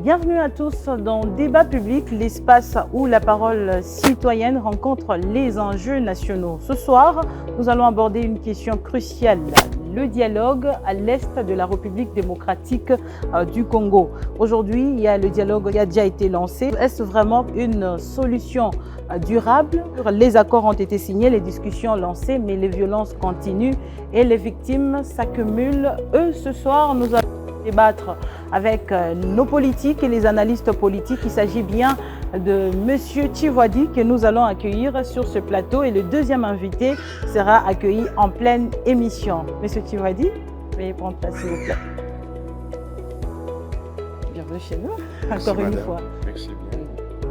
Bienvenue à tous dans Débat public, l'espace où la parole citoyenne rencontre les enjeux nationaux. Ce soir, nous allons aborder une question cruciale, le dialogue à l'est de la République démocratique du Congo. Aujourd'hui, le dialogue qui a déjà été lancé. Est-ce vraiment une solution durable? Les accords ont été signés, les discussions lancées, mais les violences continuent et les victimes s'accumulent. Ce soir, nous allons débattre avec nos politiques et les analystes politiques. Il s'agit bien de M. Tivwadi que nous allons accueillir sur ce plateau et le deuxième invité sera accueilli en pleine émission. M. Tivwadi, veuillez prendre place s'il vous plaît. Bienvenue chez nous, Merci, encore madame. une fois. Merci bien.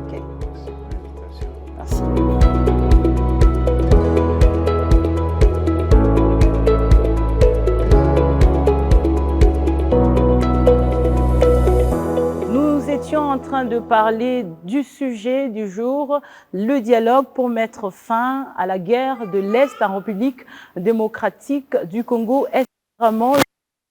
Okay. Merci pour l'invitation. Merci. Nous étions en train de parler du sujet du jour, le dialogue pour mettre fin à la guerre de l'Est en République démocratique du Congo. Est-ce vraiment une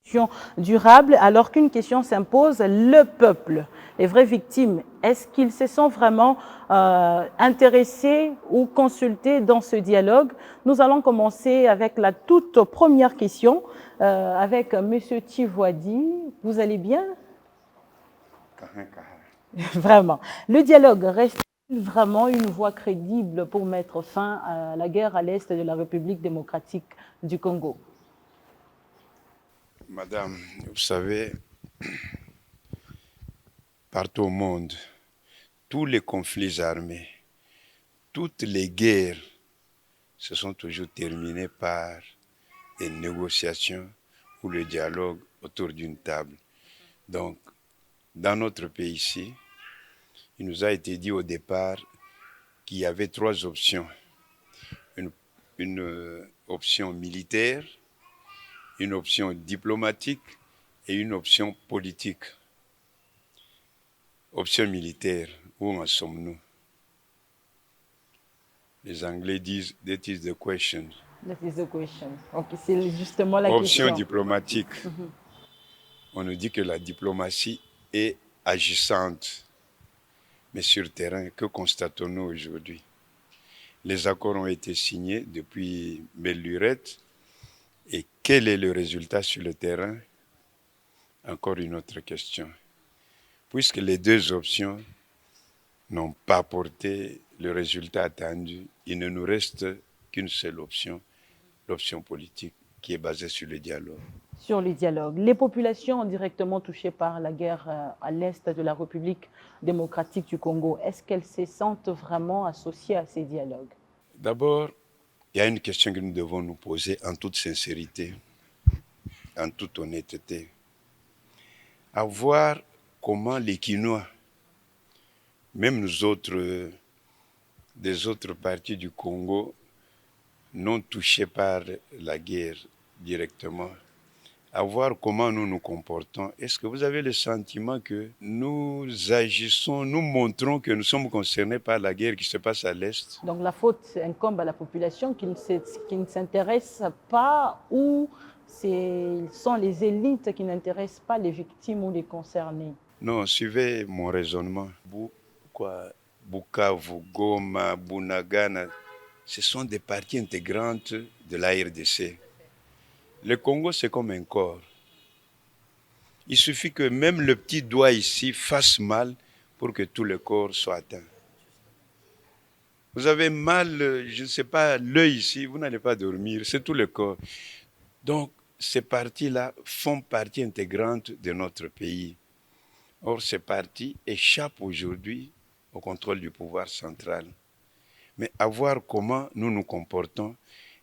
solution durable alors qu'une question s'impose, le peuple, les vraies victimes, est-ce qu'ils se sont vraiment intéressés ou consultés dans ce dialogue? Nous allons commencer avec la toute première question avec M. Tivwadi. Vous allez bien? Vraiment. Le dialogue reste-t-il vraiment une voie crédible pour mettre fin à la guerre à l'est de la République démocratique du Congo? Madame, vous savez, partout au monde, tous les conflits armés, toutes les guerres se sont toujours terminées par des négociations ou le dialogue autour d'une table. Donc, dans notre pays ici, il nous a été dit au départ qu'il y avait trois options. Une option militaire, une option diplomatique et une option politique. Option militaire, où en sommes-nous? Les Anglais disent « that is the question ». That is the question. Okay, c'est justement la Option question. diplomatique. On nous dit que la diplomatie est agissante. Mais sur le terrain, que constatons-nous aujourd'hui? Les accords ont été signés depuis belle lurette. Et quel est le résultat sur le terrain? Encore une autre question. Puisque les deux options n'ont pas porté le résultat attendu, il ne nous reste qu'une seule option, l'option politique, qui est basée sur le dialogue. Sur le dialogue. Les populations directement touchées par la guerre à l'est de la République démocratique du Congo, est-ce qu'elles se sentent vraiment associées à ces dialogues? D'abord, il y a une question que nous devons nous poser en toute sincérité, en toute honnêteté. À voir comment les Quinois, même nous autres, des autres parties du Congo, non touchés par la guerre directement, à voir comment nous nous comportons. Est-ce que vous avez le sentiment que nous agissons, nous montrons que nous sommes concernés par la guerre qui se passe à l'Est? Donc la faute incombe à la population qui ne s'intéresse pas, ou ce sont les élites qui n'intéressent pas les victimes ou les concernés? Non, suivez mon raisonnement. Bukavu, Goma, Bunagana, ce sont des parties intégrantes de la RDC. Le Congo, c'est comme un corps. Il suffit que même le petit doigt ici fasse mal pour que tout le corps soit atteint. Vous avez mal, je ne sais pas, l'œil ici, vous n'allez pas dormir, c'est tout le corps. Donc, ces parties-là font partie intégrante de notre pays. Or, ces parties échappent aujourd'hui au contrôle du pouvoir central. Mais à voir comment nous nous comportons,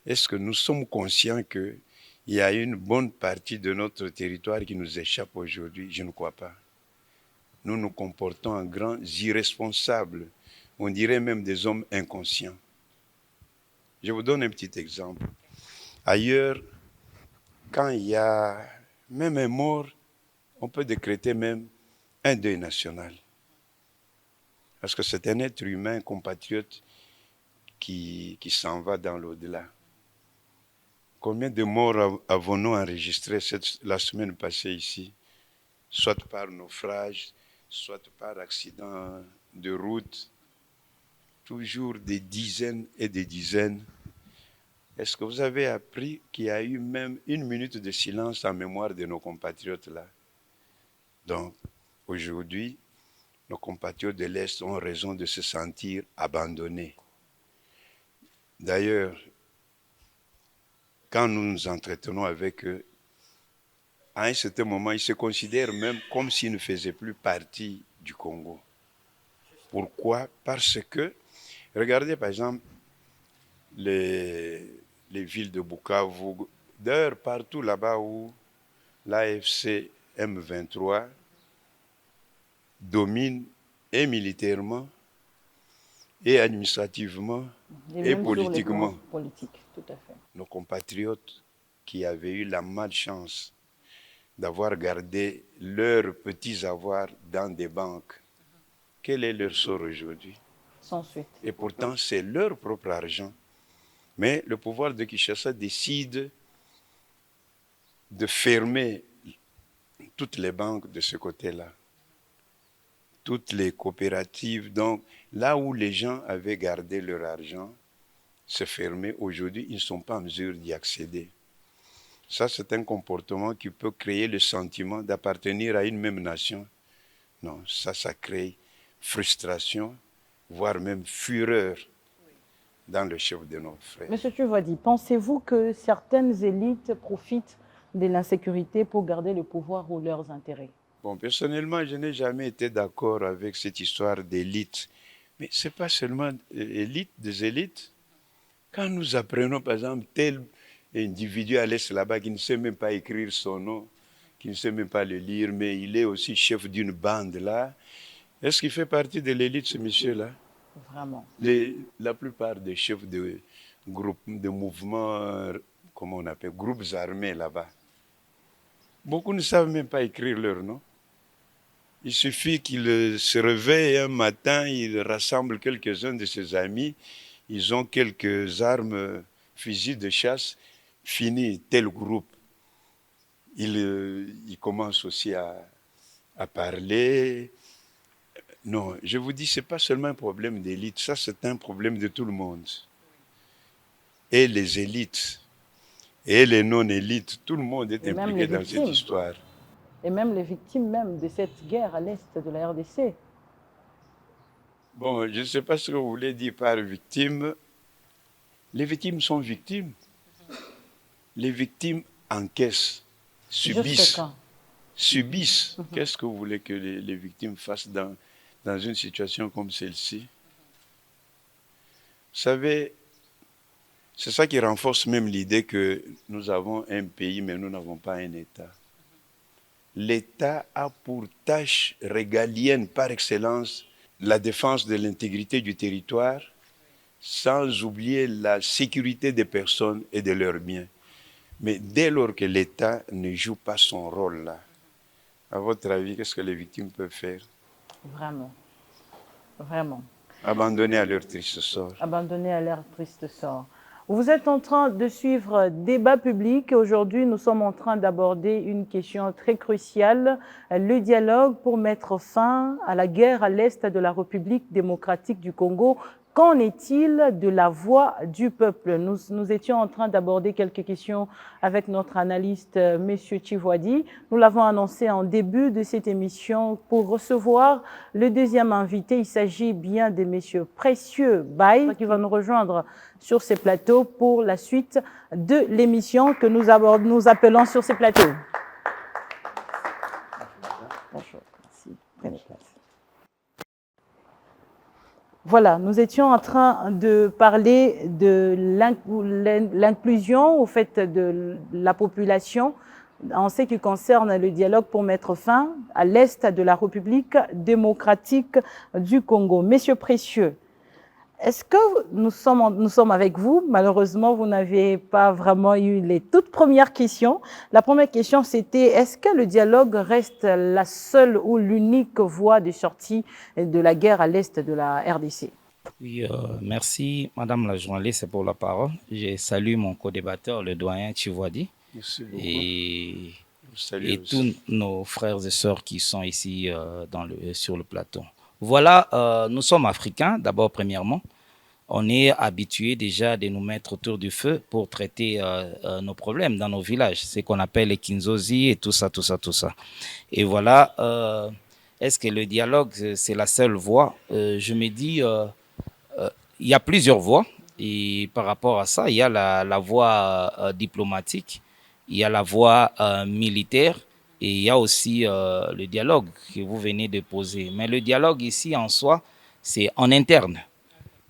est-ce que nous sommes conscients qu'il y a une bonne partie de notre territoire qui nous échappe aujourd'hui? Je ne crois pas. Nous nous comportons en grands irresponsables. On dirait même des hommes inconscients. Je vous donne un petit exemple. Ailleurs, quand il y a même un mort, on peut décréter même un deuil national. Parce que c'est un être humain, compatriote, qui s'en va dans l'au-delà. Combien de morts avons-nous enregistrés la semaine passée ici? Soit par naufrage, soit par accident de route, toujours des dizaines et des dizaines. Est-ce que vous avez appris qu'il y a eu même 1 minute de silence en mémoire de nos compatriotes là? Donc, aujourd'hui, nos compatriotes de l'Est ont raison de se sentir abandonnés. D'ailleurs, quand nous nous entretenons avec eux, à un certain moment, ils se considèrent même comme s'ils ne faisaient plus partie du Congo. Pourquoi? Parce que, regardez par exemple, les villes de Bukavu, d'ailleurs partout là-bas où l'AFC M23 domine et militairement, et administrativement, et politiquement. Politique, tout à fait. Nos compatriotes qui avaient eu la malchance d'avoir gardé leurs petits avoirs dans des banques, quel est leur sort aujourd'hui? Sans suite. Et pourtant, c'est leur propre argent. Mais le pouvoir de Kinshasa décide de fermer toutes les banques de ce côté-là, toutes les coopératives. Donc, là où les gens avaient gardé leur argent, c'est fermé. Aujourd'hui, ils ne sont pas en mesure d'y accéder. Ça, c'est un comportement qui peut créer le sentiment d'appartenir à une même nation. Non, ça crée frustration, voire même fureur dans le chef de nos frères. Monsieur Tshisekedi, pensez-vous que certaines élites profitent de l'insécurité pour garder le pouvoir ou leurs intérêts? Bon, personnellement, je n'ai jamais été d'accord avec cette histoire d'élite. Mais ce n'est pas seulement des élites. Quand nous apprenons, par exemple, tel individu à l'Est là-bas qui ne sait même pas écrire son nom, qui ne sait même pas le lire, mais il est aussi chef d'une bande là, est-ce qu'il fait partie de l'élite, ce monsieur-là? Vraiment. La plupart des chefs de groupes, de mouvements, comment on appelle, groupes armés là-bas, beaucoup ne savent même pas écrire leur nom. Il suffit qu'il se réveille un matin, il rassemble quelques-uns de ses amis, ils ont quelques armes, fusils de chasse, fini tel groupe. Il commence aussi à parler. Non, je vous dis, ce n'est pas seulement un problème d'élite, ça c'est un problème de tout le monde. Et les élites, et les non-élites, tout le monde est impliqué dans cette histoire. Et même les victimes même de cette guerre à l'est de la RDC. Bon, je ne sais pas ce que vous voulez dire par victime. Les victimes sont victimes. Les victimes encaissent, subissent. Subissent. Qu'est-ce que vous voulez que les victimes fassent dans une situation comme celle-ci? Vous savez, c'est ça qui renforce même l'idée que nous avons un pays, mais nous n'avons pas un État. L'État a pour tâche régalienne par excellence la défense de l'intégrité du territoire, sans oublier la sécurité des personnes et de leurs biens. Mais dès lors que l'État ne joue pas son rôle là, à votre avis, qu'est-ce que les victimes peuvent faire? Vraiment. Vraiment. Abandonner à leur triste sort. Abandonner à leur triste sort. Vous êtes en train de suivre Débat public. Aujourd'hui, nous sommes en train d'aborder une question très cruciale, le dialogue pour mettre fin à la guerre à l'est de la République démocratique du Congo. Qu'en est-il de la voix du peuple? Nous étions en train d'aborder quelques questions avec notre analyste, M. Tshisekedi. Nous l'avons annoncé en début de cette émission pour recevoir le deuxième invité. Il s'agit bien de M. Précieux Baye qui va nous rejoindre sur ces plateaux pour la suite de l'émission que nous appelons sur ces plateaux. Bonjour, merci. Prenez place. Voilà, nous étions en train de parler de l'inclusion au fait de la population en ce qui concerne le dialogue pour mettre fin à l'est de la République démocratique du Congo. Messieurs Précieux, est-ce que nous sommes avec vous? Malheureusement, vous n'avez pas vraiment eu les toutes premières questions. La première question, c'était est-ce que le dialogue reste la seule ou l'unique voie de sortie de la guerre à l'est de la RDC? Oui, merci Madame la journaliste pour la parole. Je salue mon co-débatteur, le doyen Tshisekedi. Merci beaucoup. Et Salut et aussi. tous nos frères et sœurs qui sont ici sur le plateau. Voilà, nous sommes africains, d'abord, premièrement. On est habitué déjà de nous mettre autour du feu pour traiter nos problèmes dans nos villages, ce qu'on appelle les kinzozi et tout ça, tout ça, tout ça. Et voilà, est-ce que le dialogue, c'est la seule voie? Je me dis, il y a plusieurs voies. Et par rapport à ça, il y a la voie diplomatique, il y a la voie militaire et il y a aussi le dialogue que vous venez de poser. Mais le dialogue ici en soi, c'est en interne.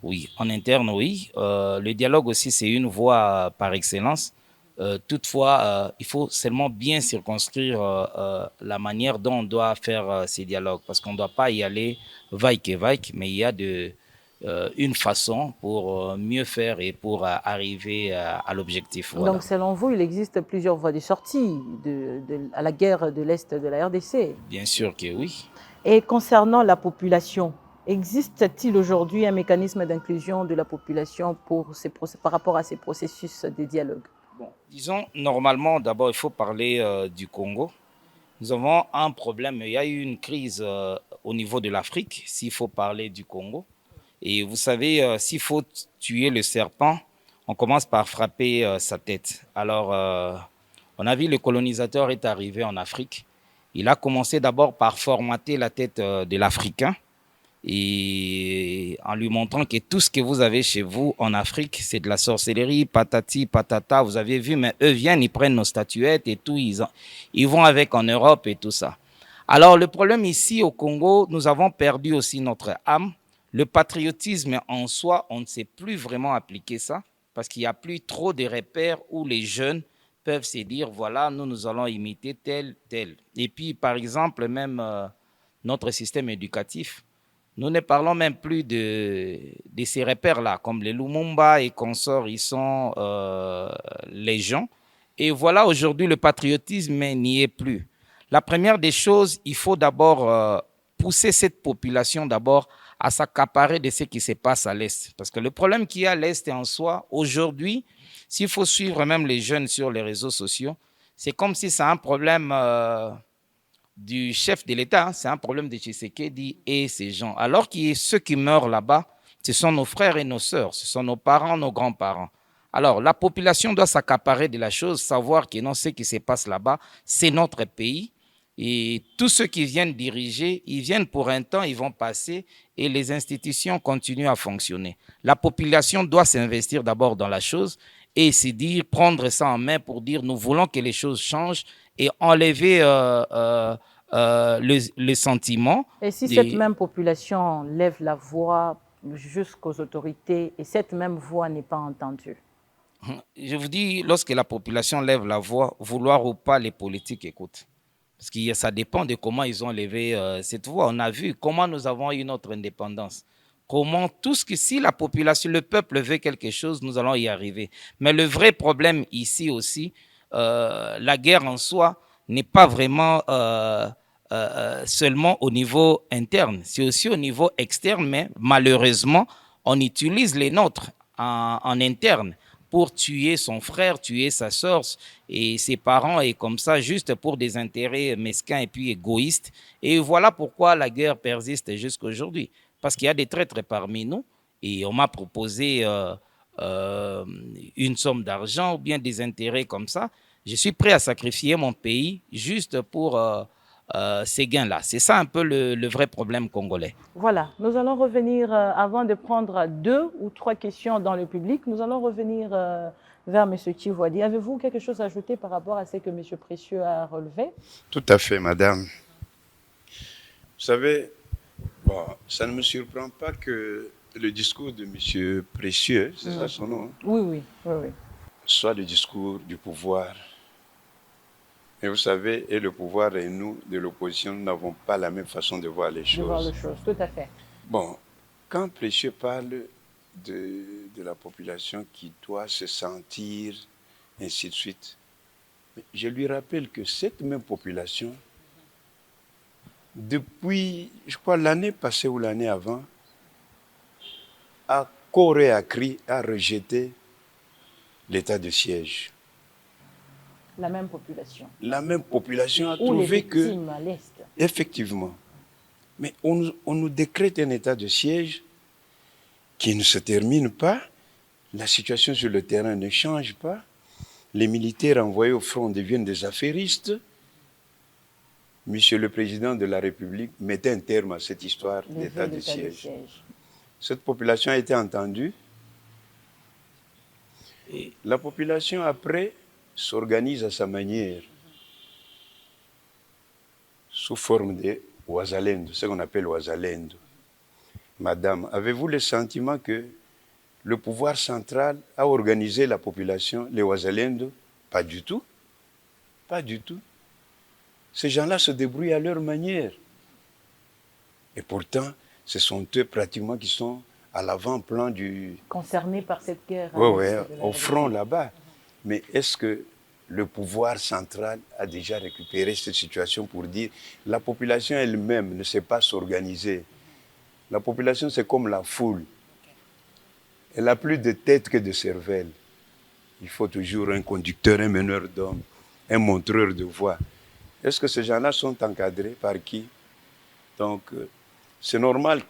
Oui, en interne, oui. Le dialogue aussi, c'est une voie par excellence. Toutefois, il faut seulement bien circonscrire la manière dont on doit faire ces dialogues, parce qu'on ne doit pas y aller vaille que vaille, mais il y a une façon pour mieux faire et pour arriver à l'objectif. Donc, Voilà. selon vous, il existe plusieurs voies de sortie à la guerre de l'Est de la RDC. Bien sûr que oui. Et concernant la population, existe-t-il aujourd'hui un mécanisme d'inclusion de la population par rapport à ces processus de dialogue? Bon, disons, normalement, d'abord, il faut parler du Congo. Nous avons un problème. Il y a eu une crise au niveau de l'Afrique, s'il faut parler du Congo. Et vous savez, s'il faut tuer le serpent, on commence par frapper sa tête. Alors, on a vu le colonisateur est arrivé en Afrique. Il a commencé d'abord par formater la tête de l'Africain et en lui montrant que tout ce que vous avez chez vous en Afrique, c'est de la sorcellerie, patati, patata, vous avez vu, mais eux viennent, ils prennent nos statuettes et tout, ils vont avec en Europe et tout ça. Alors le problème ici au Congo, nous avons perdu aussi notre âme. Le patriotisme en soi, on ne sait plus vraiment appliquer ça, parce qu'il n'y a plus trop de repères où les jeunes peuvent se dire, voilà, nous allons imiter tel, tel. Et puis, par exemple, même notre système éducatif, nous ne parlons même plus de ces repères-là, comme les Lumumba et consorts, ils sont les gens. Et voilà, aujourd'hui, le patriotisme n'y est plus. La première des choses, il faut d'abord pousser cette population d'abord à s'accaparer de ce qui se passe à l'Est. Parce que le problème qu'il y a à l'Est en soi, aujourd'hui, s'il faut suivre même les jeunes sur les réseaux sociaux, c'est comme si c'est un problème du chef de l'État, hein, c'est un problème de Tshisekedi et ces gens. Alors que ceux qui meurent là-bas, ce sont nos frères et nos sœurs, ce sont nos parents, nos grands-parents. Alors, la population doit s'accaparer de la chose, savoir que non, ce qui se passe là-bas, c'est notre pays. Et tous ceux qui viennent diriger, ils viennent pour un temps, ils vont passer et les institutions continuent à fonctionner. La population doit s'investir d'abord dans la chose et se dire, prendre ça en main pour dire, nous voulons que les choses changent et enlever le sentiment. Et si cette même population lève la voix jusqu'aux autorités et cette même voix n'est pas entendue? Je vous dis, lorsque la population lève la voix, vouloir ou pas, les politiques écoutent. Parce que ça dépend de comment ils ont levé cette voix. On a vu comment nous avons eu notre indépendance. Comment tout ce que, si la population, le peuple veut quelque chose, nous allons y arriver. Mais le vrai problème ici aussi, la guerre en soi n'est pas vraiment seulement au niveau interne, c'est aussi au niveau externe, mais malheureusement, on utilise les nôtres en interne pour tuer son frère, tuer sa soeur et ses parents, et comme ça, juste pour des intérêts mesquins et puis égoïstes. Et voilà pourquoi la guerre persiste jusqu'à aujourd'hui. Parce qu'il y a des traîtres parmi nous, et on m'a proposé une somme d'argent ou bien des intérêts comme ça. Je suis prêt à sacrifier mon pays juste pour ces gains-là. C'est ça un peu le vrai problème congolais. Voilà, nous allons revenir, avant de prendre 2 ou 3 questions dans le public, nous allons revenir vers M. Kivoadi. Avez-vous quelque chose à ajouter par rapport à ce que M. Précieux a relevé? Tout à fait, madame. Vous savez, bon, ça ne me surprend pas que le discours de M. Précieux, c'est ça son nom, hein? Oui, Soit le discours du pouvoir. Et vous savez, et le pouvoir et nous, de l'opposition, nous n'avons pas la même façon de voir les choses. De voir les choses, tout à fait. Bon, quand Précieux parle de la population qui doit se sentir, ainsi de suite, je lui rappelle que cette même population, depuis, je crois, l'année passée ou l'année avant, a coré à cri, a rejeté l'état de siège. La même population. La même population a Ou les trouvé que... victimes à l'Est. Effectivement. Mais on nous décrète un état de siège qui ne se termine pas. La situation sur le terrain ne change pas. Les militaires envoyés au front deviennent des affairistes. Monsieur le Président de la République mettait un terme à cette histoire d'état de siège. Cette population a été entendue. Et la population, après, s'organise à sa manière, sous forme de Wazalendo, ce qu'on appelle Wazalendo. Madame, avez-vous le sentiment que le pouvoir central a organisé la population, les Wazalendo? Pas du tout. Pas du tout. Ces gens-là se débrouillent à leur manière. Et pourtant, ce sont eux pratiquement qui sont à l'avant-plan du... Concernés par cette guerre. Oui, au front là-bas. Mais est-ce que le pouvoir central a déjà récupéré cette situation pour dire la population elle-même ne sait pas s'organiser? La population, c'est comme la foule. Elle n'a plus de tête que de cervelle. Il faut toujours un conducteur, un meneur d'hommes, un montreur de voie. Est-ce que ces gens-là sont encadrés par qui? Donc, c'est normal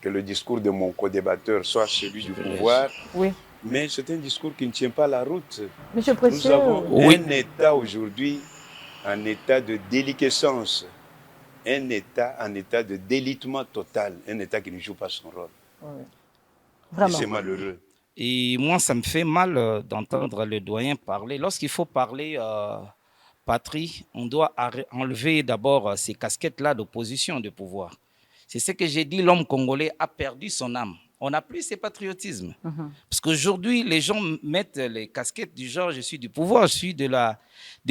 que le discours de mon co-débatteur soit celui du pouvoir, oui. Mais c'est un discours qui ne tient pas la route. Monsieur Précieux, nous avons un État aujourd'hui, un État de déliquescence, un État en état de délitement total, un État qui ne joue pas son rôle. Oui. Vraiment. Et c'est malheureux. Et moi, ça me fait mal d'entendre le doyen parler. Lorsqu'il faut parler patrie, on doit enlever d'abord ces casquettes-là d'opposition de pouvoir. C'est ce que j'ai dit, l'homme congolais a perdu son âme. On n'a plus ce patriotisme. Parce qu'aujourd'hui, les gens mettent les casquettes du genre, je suis du pouvoir, je suis de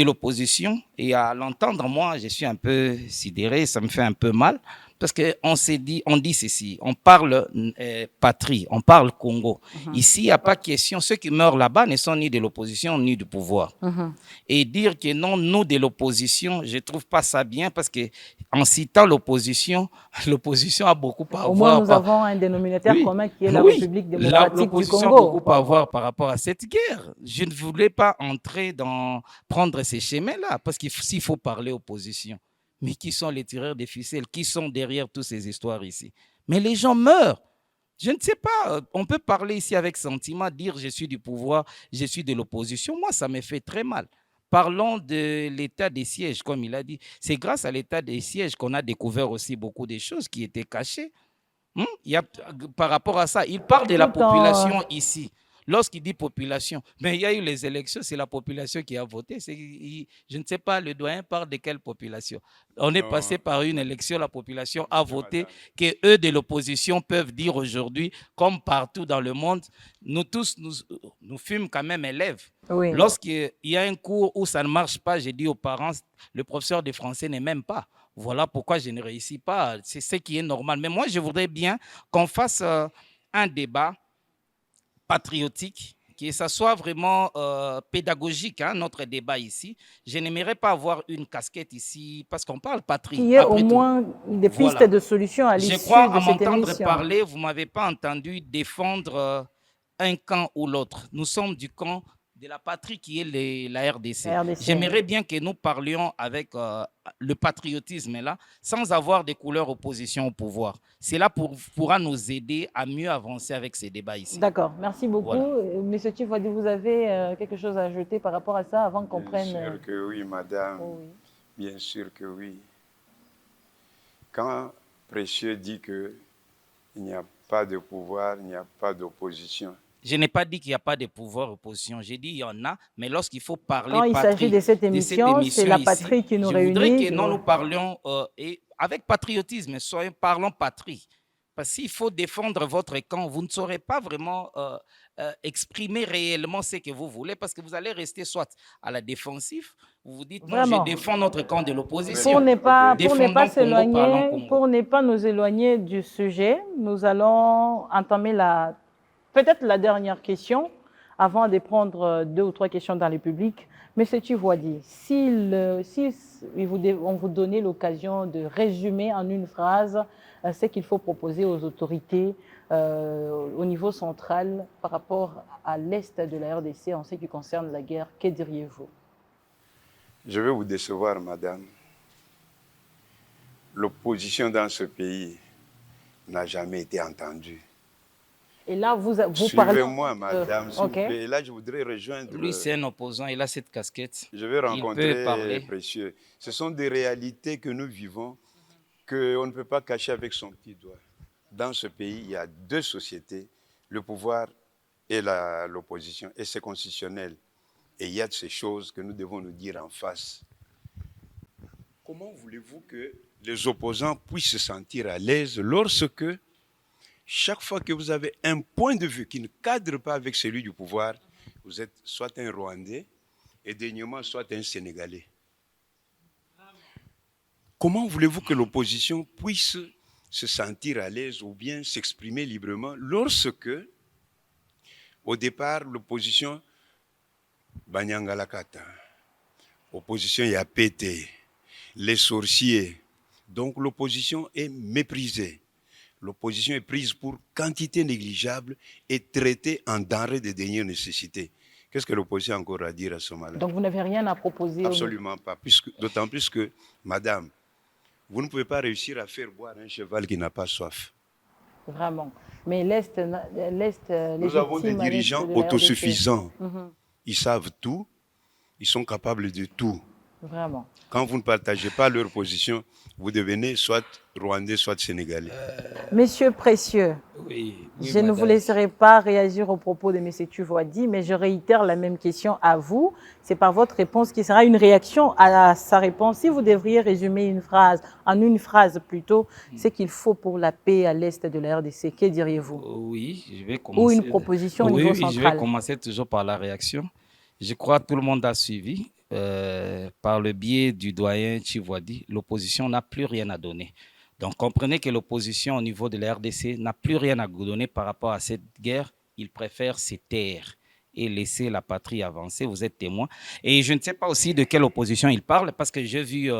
l'opposition. Et à l'entendre, moi, je suis un peu sidéré, ça me fait un peu mal. Parce qu'on dit ceci, on parle patrie, on parle Congo. Ici, il n'y a pas question, ceux qui meurent là-bas ne sont ni de l'opposition ni du pouvoir. Et dire que non, nous de l'opposition, je ne trouve pas ça bien parce qu'en citant l'opposition a beaucoup à voir. Au moins, nous avons un dénominateur commun qui est la République démocratique du Congo. L'opposition a beaucoup à voir par rapport à cette guerre. Je ne voulais pas prendre ces chemins-là parce qu'il s'il faut parler opposition. Mais qui sont les tireurs des ficelles? Qui sont derrière toutes ces histoires ici? Mais les gens meurent. Je ne sais pas. On peut parler ici avec sentiment, dire je suis du pouvoir, je suis de l'opposition. Moi, ça me fait très mal. Parlons de l'état des sièges, comme il a dit. C'est grâce à l'état des sièges qu'on a découvert aussi beaucoup de choses qui étaient cachées. Par rapport à ça, il parle de la population ici. Lorsqu'il dit population, mais il y a eu les élections, c'est la population qui a voté. Je ne sais pas, le doyen parle de quelle population. On est passé par une élection, la population a voté, que eux de l'opposition peuvent dire aujourd'hui, comme partout dans le monde, nous tous, nous fûmes quand même élèves. Oui. Lorsqu'il y a un cours où ça ne marche pas, j'ai dit aux parents, le professeur de français n'est même pas. Voilà pourquoi je ne réussis pas. C'est ce qui est normal. Mais moi, je voudrais bien qu'on fasse un débat patriotique, que ça soit vraiment pédagogique, hein, notre débat ici. Je n'aimerais pas avoir une casquette ici, parce qu'on parle patrie. Qu'il y ait au moins des pistes de solutions à l'issue de cette émission. Je crois, à m'entendre parler, vous ne m'avez pas entendu défendre un camp ou l'autre. Nous sommes du camp de la patrie qui est la RDC. J'aimerais bien que nous parlions avec le patriotisme là, sans avoir des couleurs opposition au pouvoir. Cela pourra nous aider à mieux avancer avec ces débats ici. D'accord, merci beaucoup. Voilà. Monsieur Tifwadi, vous avez quelque chose à ajouter par rapport à ça avant qu'on prenne... Bien sûr que oui, madame. Oh, oui. Bien sûr que oui. Quand Précieux dit qu'il n'y a pas de pouvoir, il n'y a pas d'opposition, je n'ai pas dit qu'il n'y a pas de pouvoir opposition. J'ai dit qu'il y en a, mais lorsqu'il faut parler quand il s'agit de cette émission, c'est la patrie qui nous réunit. Je voudrais que nous parlions avec patriotisme, parlons patrie. Parce qu'il faut défendre votre camp, vous ne saurez pas vraiment exprimer réellement ce que vous voulez, parce que vous allez rester soit à la défensive, vous vous dites non, je défends notre camp de l'opposition. Pour ne pas nous éloigner du sujet, nous allons entamer peut-être la dernière question, avant de prendre 2 ou 3 questions dans le public. Monsieur Tifwadi, si on vous donnait l'occasion de résumer en une phrase ce qu'il faut proposer aux autorités au niveau central par rapport à l'Est de la RDC en ce qui concerne la guerre, que diriez-vous? Je vais vous décevoir, madame. L'opposition dans ce pays n'a jamais été entendue. Et là, vous parlez... Suivez-moi, madame, s'il vous Ok. plaît. Et là, je voudrais rejoindre... Lui, c'est un opposant, il a cette casquette. Je vais Il peut rencontrer parler. Précieux. Ce sont des réalités que nous vivons, qu'on ne peut pas cacher avec son petit doigt. Dans ce pays, il y a deux sociétés, le pouvoir et l'opposition, et c'est constitutionnel. Et il y a de ces choses que nous devons nous dire en face. Comment voulez-vous que les opposants puissent se sentir à l'aise lorsque, chaque fois que vous avez un point de vue qui ne cadre pas avec celui du pouvoir, vous êtes soit un Rwandais et dernièrement soit un Sénégalais? Comment voulez-vous que l'opposition puisse se sentir à l'aise ou bien s'exprimer librement lorsque, au départ, l'opposition, Banyangalakata, opposition Yapete, les sorciers, donc l'opposition est méprisée. L'opposition est prise pour quantité négligeable et traitée en denrée de dernière nécessité. Qu'est-ce que l'opposition a encore à dire à ce moment-là? Donc vous n'avez rien à proposer? Absolument pas, d'autant plus que, madame, vous ne pouvez pas réussir à faire boire un cheval qui n'a pas soif. Vraiment. Mais l'Est nous avons des dirigeants autosuffisants. Ils savent tout, ils sont capables de tout. Vraiment. Quand vous ne partagez pas leur position, vous devenez soit Rwandais, soit Sénégalais. Monsieur Précieux, Oui, je madame. ne vous laisserai pas réagir aux propos de M. Tshisekedi, mais je réitère la même question à vous. C'est par votre réponse qui sera une réaction à sa réponse. Si vous devriez résumer une phrase, en une phrase plutôt, ce qu'il faut pour la paix à l'Est de la RDC, que diriez-vous? Oui, je vais commencer. Ou une proposition au niveau central. Je vais commencer toujours par la réaction. Je crois que tout le monde a suivi. Par le biais du doyen Tshisekedi, l'opposition n'a plus rien à donner. Donc comprenez que l'opposition au niveau de la RDC n'a plus rien à donner par rapport à cette guerre. Il préfère se taire et laisser la patrie avancer. Vous êtes témoin. Et je ne sais pas aussi de quelle opposition il parle, parce que j'ai vu,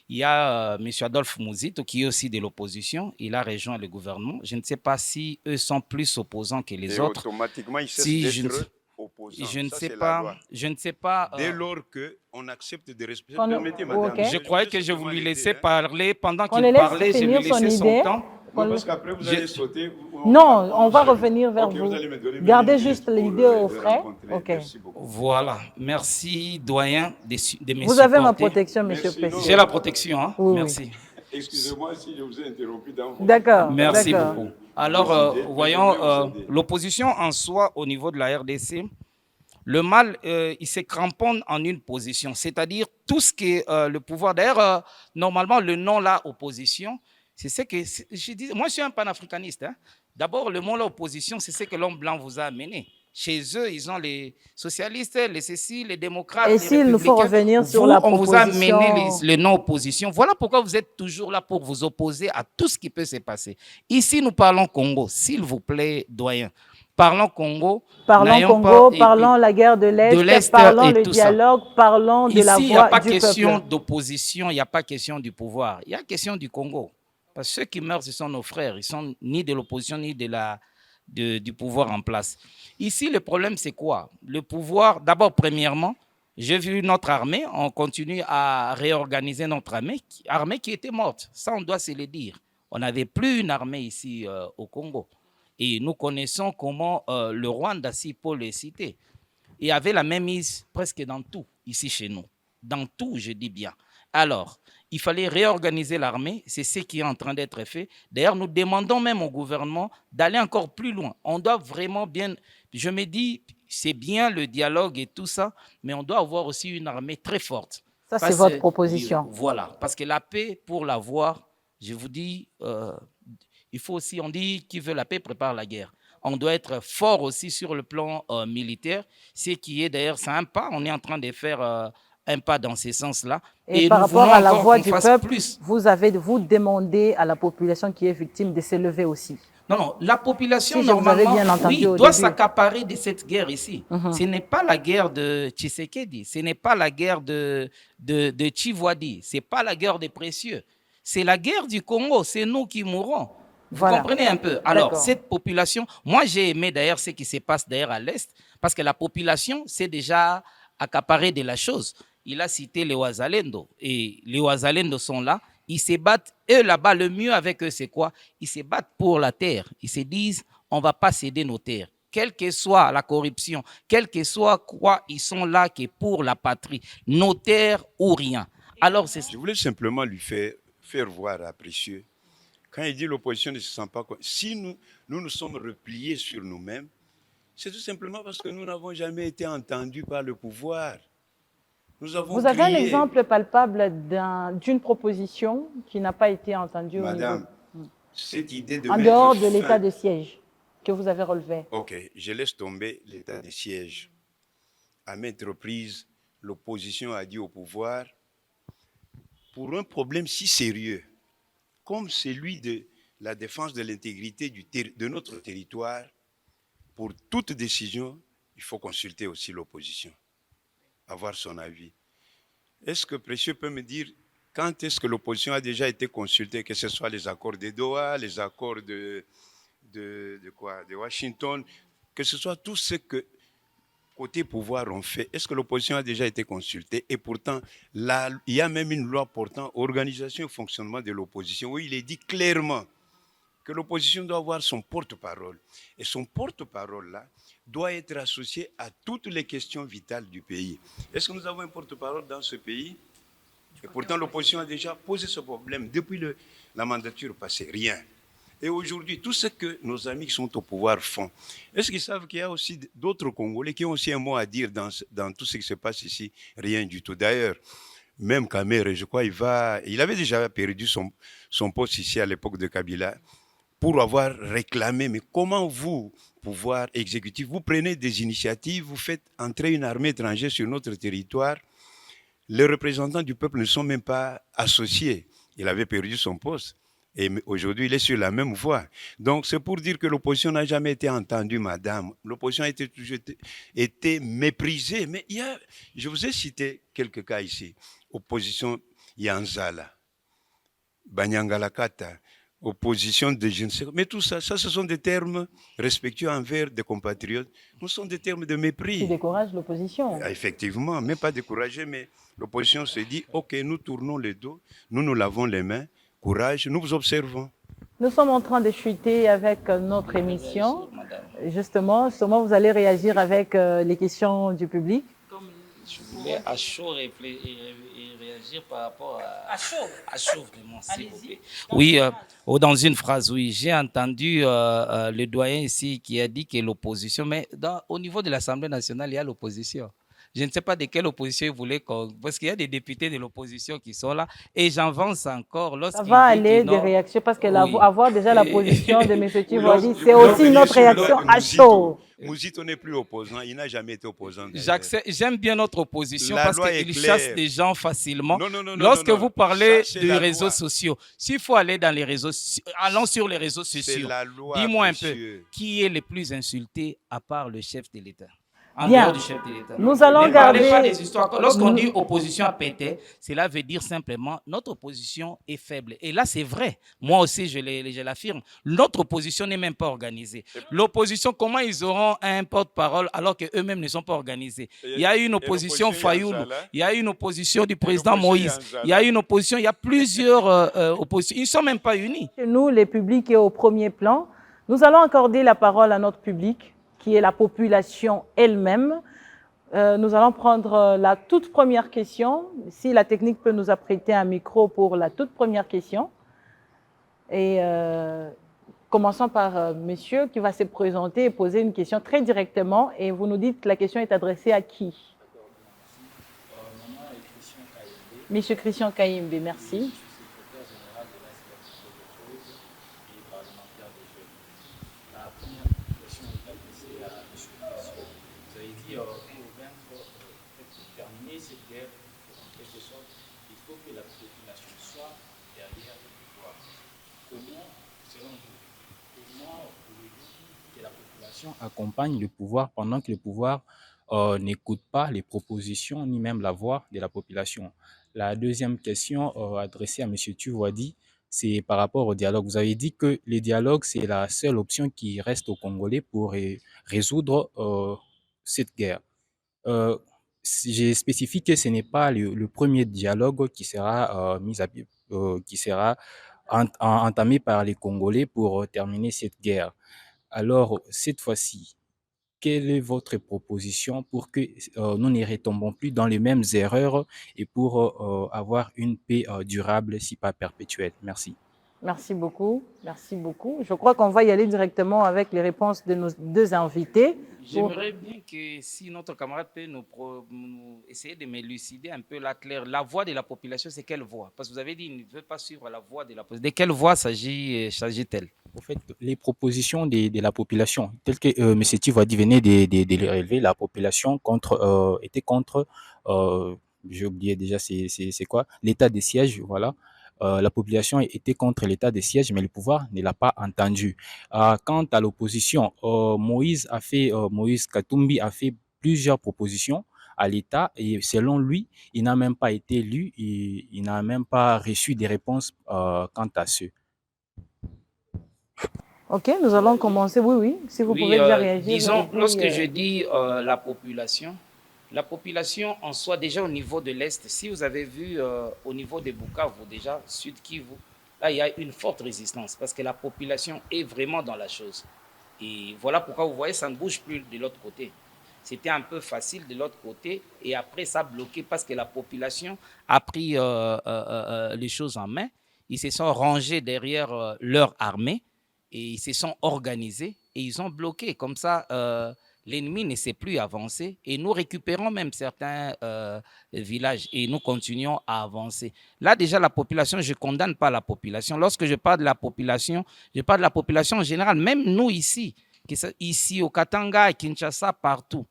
il y a M. Adolphe Mouzito qui est aussi de l'opposition. Il a rejoint le gouvernement. Je ne sais pas si eux sont plus opposants que les autres. Automatiquement, ils cessent d'être opposants. Je ne ça, sais pas. Je ne sais pas. Dès lors qu'on accepte de respecter. Permettez, madame. Okay. Je croyais que je vous lui laissais parler. Pendant qu'il parlait, je lui laissais son temps. Non, parce qu'après, vous allez sauter. Non, on va revenir vers vous. Gardez juste l'idée au frais. Ok. Voilà. Merci, doyen, de me Vous avez ma protection, monsieur le Président. J'ai la protection. Hein? Oui, merci. Excusez-moi si je vous ai interrompu dans votre... D'accord. Merci beaucoup. Alors, voyons, l'opposition en soi, au niveau de la RDC, le mal, il se cramponne en une position, c'est-à-dire tout ce qui est le pouvoir. D'ailleurs, normalement, le nom là, opposition, c'est ce que je dis. Moi, je suis un panafricaniste. Hein. D'abord, le mot là, opposition, c'est ce que l'homme blanc vous a amené. Chez eux, ils ont les socialistes, les cécis, les démocrates. Et s'il nous faut revenir sur la proposition... On vous a amené le non-opposition. Voilà pourquoi vous êtes toujours là pour vous opposer à tout ce qui peut se passer. Ici, nous parlons Congo. S'il vous plaît, doyen. Parlons Congo. Parlons Congo, parlons la guerre de l'Est, parlons le dialogue, parlons de la voix du peuple. Ici, il n'y a pas question d'opposition, il n'y a pas question du pouvoir. Il y a question du Congo. Parce que ceux qui meurent, ce sont nos frères. Ils ne sont ni de l'opposition, ni du pouvoir en place. Ici, le problème, c'est quoi? Le pouvoir, d'abord, premièrement, j'ai vu notre armée, on continue à réorganiser notre armée qui était morte. Ça, on doit se le dire. On n'avait plus une armée ici au Congo. Et nous connaissons comment le Rwanda, si Paul le cité, il avait la même mise presque dans tout, ici chez nous. Dans tout, je dis bien. Alors, il fallait réorganiser l'armée, c'est ce qui est en train d'être fait. D'ailleurs, nous demandons même au gouvernement d'aller encore plus loin. On doit vraiment bien... Je me dis, c'est bien le dialogue et tout ça, mais on doit avoir aussi une armée très forte. Ça, c'est votre proposition. Voilà, parce que la paix, pour l'avoir, je vous dis, il faut aussi, on dit, qui veut la paix prépare la guerre. On doit être fort aussi sur le plan militaire, ce qui est d'ailleurs, c'est un pas, on est en train de faire... un pas dans ce sens-là. Et par rapport à la voix du peuple, vous demandez à la population qui est victime de s'élever aussi. Non, la population, normalement, doit s'accaparer de cette guerre ici. Ce n'est pas la guerre de Tshisekedi, ce n'est pas la guerre de Tshisekedi, ce n'est pas la guerre des précieux. C'est la guerre du Congo, c'est nous qui mourrons. Vous comprenez un peu? Alors, cette population, moi j'ai aimé d'ailleurs ce qui se passe d'ailleurs à l'Est, parce que la population, c'est déjà accaparé de la chose. il a cité les Ouazalendo. Et les Ouazalendo sont là. Ils se battent. Eux, là-bas, le mieux avec eux, c'est quoi? Ils se battent pour la terre. Ils se disent, on ne va pas céder nos terres. Quelle que soit la corruption, quel que soit quoi, ils sont là que pour la patrie. Nos terres ou rien. Alors, c'est... Je voulais simplement lui faire voir à Précieux, quand il dit l'opposition ne se sent pas... Si nous sommes repliés sur nous-mêmes, c'est tout simplement parce que nous n'avons jamais été entendus par le pouvoir. Nous avons Vous avez un crié. exemple palpable d'une proposition qui n'a pas été entendue Madame, au niveau... cette idée de En mettre dehors de fin- l'état de siège que vous avez relevé. Ok, je laisse tomber l'état de siège. À maintes reprises, l'opposition a dit au pouvoir, pour un problème si sérieux, comme celui de la défense de l'intégrité de notre territoire, pour toute décision, il faut consulter aussi l'opposition, avoir son avis. Est-ce que Précieux peut me dire quand est-ce que l'opposition a déjà été consultée, que ce soit les accords de Doha, les accords de Washington, que ce soit tout ce que côté pouvoir on fait, est-ce que l'opposition a déjà été consultée? Et pourtant, là, il y a même une loi portant organisation et fonctionnement de l'opposition où il est dit clairement que l'opposition doit avoir son porte-parole. Et son porte-parole-là doit être associé à toutes les questions vitales du pays. Est-ce que nous avons un porte-parole dans ce pays? Et pourtant, l'opposition a déjà posé ce problème depuis la mandature passée. Rien. Et aujourd'hui, tout ce que nos amis qui sont au pouvoir font, est-ce qu'ils savent qu'il y a aussi d'autres Congolais qui ont aussi un mot à dire dans tout ce qui se passe ici? Rien du tout. D'ailleurs, même Kamere, je crois, il avait déjà perdu son poste ici à l'époque de Kabila pour avoir réclamé. Mais comment vous, pouvoir exécutif, vous prenez des initiatives, vous faites entrer une armée étrangère sur notre territoire, les représentants du peuple ne sont même pas associés. Il avait perdu son poste. Et aujourd'hui, il est sur la même voie. Donc, c'est pour dire que l'opposition n'a jamais été entendue, madame. L'opposition a toujours été méprisée. Mais je vous ai cité quelques cas ici. Opposition Yanzala, Banyangalakata, opposition de je ne sais quoi. Mais tout ça, ce sont des termes respectueux envers des compatriotes. Ce sont des termes de mépris. Qui décourage l'opposition. Effectivement, même pas découragé, mais l'opposition se dit, OK, nous tournons le dos, nous lavons les mains, courage, nous vous observons. Nous sommes en train de chuter avec notre émission. Justement, vous allez réagir avec les questions du public. Comme je voulais à chaud réagir par rapport à chaud vraiment, s'il vous plaît. Oui, dans une phrase, oui, j'ai entendu le doyen ici qui a dit que l'opposition, mais au niveau de l'Assemblée nationale, il y a l'opposition. Je ne sais pas de quelle opposition il voulait parce qu'il y a des députés de l'opposition qui sont là et j'avance encore. Ça va aller des réactions parce que oui. Avoir déjà la position de M. Tivoadi, c'est aussi notre réaction à chaud. Mouzito n'est plus opposant, il n'a jamais été opposant. J'aime bien notre opposition La parce qu'il chasse des gens facilement. Lorsque vous parlez des réseaux sociaux, s'il faut aller dans les réseaux, allons sur les réseaux sociaux. Dis-moi un peu, qui est le plus insulté à part le chef de l'État? En dehors du chef de l'État. Nous allons garder... pas des histoires. Lorsqu'on dit opposition à péter, cela veut dire simplement notre opposition est faible. Et là, c'est vrai. Moi aussi, je l'affirme. Notre opposition n'est même pas organisée. L'opposition, comment ils auront un porte-parole alors qu'eux-mêmes ne sont pas organisés? Il y a une opposition Fayoulou, il y a une opposition du président Moïse, il y a une opposition, il y a plusieurs oppositions. Ils ne sont même pas unis. Nous, les publics, est au premier plan. Nous allons accorder la parole à notre public, qui est la population elle-même. Nous allons prendre la toute première question. Si la technique peut nous apprêter un micro pour la toute première question. Et commençons par monsieur qui va se présenter et poser une question très directement. Et vous nous dites que la question est adressée à qui? Monsieur Christian Kayimbe, merci. Accompagne le pouvoir pendant que le pouvoir n'écoute pas les propositions ni même la voix de la population. La deuxième question adressée à M. Tivoadi, c'est par rapport au dialogue. Vous avez dit que le dialogue, c'est la seule option qui reste aux Congolais pour résoudre cette guerre. j'ai spécifié que ce n'est pas le premier dialogue qui sera qui sera entamé par les Congolais pour terminer cette guerre. Alors, cette fois-ci, quelle est votre proposition pour que nous ne retombons plus dans les mêmes erreurs et pour avoir une paix durable, si pas perpétuelle? Merci. Merci beaucoup. Merci beaucoup. Je crois qu'on va y aller directement avec les réponses de nos deux invités. J'aimerais bien que si notre camarade peut nous essayer de m'élucider un peu la voix de la population, c'est quelle voix? Parce que vous avez dit qu'il ne veut pas suivre la voix de la population. De quelle voix s'agit-elle? En fait, les propositions de la population, telles que M. Tivadi venait de les relever, la population était contre, j'ai oublié déjà c'est quoi, l'état de siège, voilà. La population était contre l'état de siège, mais le pouvoir ne l'a pas entendu. Quant à l'opposition, Moïse Katumbi a fait plusieurs propositions à l'État et selon lui, il n'a même pas été élu et il n'a même pas reçu des réponses quant à ce. Ok, nous allons commencer. Oui, oui, si vous pouvez déjà réagir. Disons, lorsque je dis la population en soi, déjà au niveau de l'Est, si vous avez vu au niveau de Bukavu, déjà, Sud Kivu, là, il y a une forte résistance parce que la population est vraiment dans la chose. Et voilà pourquoi vous voyez, ça ne bouge plus de l'autre côté. C'était un peu facile de l'autre côté et après, ça a bloqué parce que la population a pris les choses en main. Ils se sont rangés derrière leur armée et ils se sont organisés et ils ont bloqué. Comme ça, l'ennemi ne sait plus avancer et nous récupérons même certains villages et nous continuons à avancer. Là, déjà, la population, je ne condamne pas la population. Lorsque je parle de la population, je parle de la population en général, même nous ici, ici au Katanga, à Kinshasa, partout.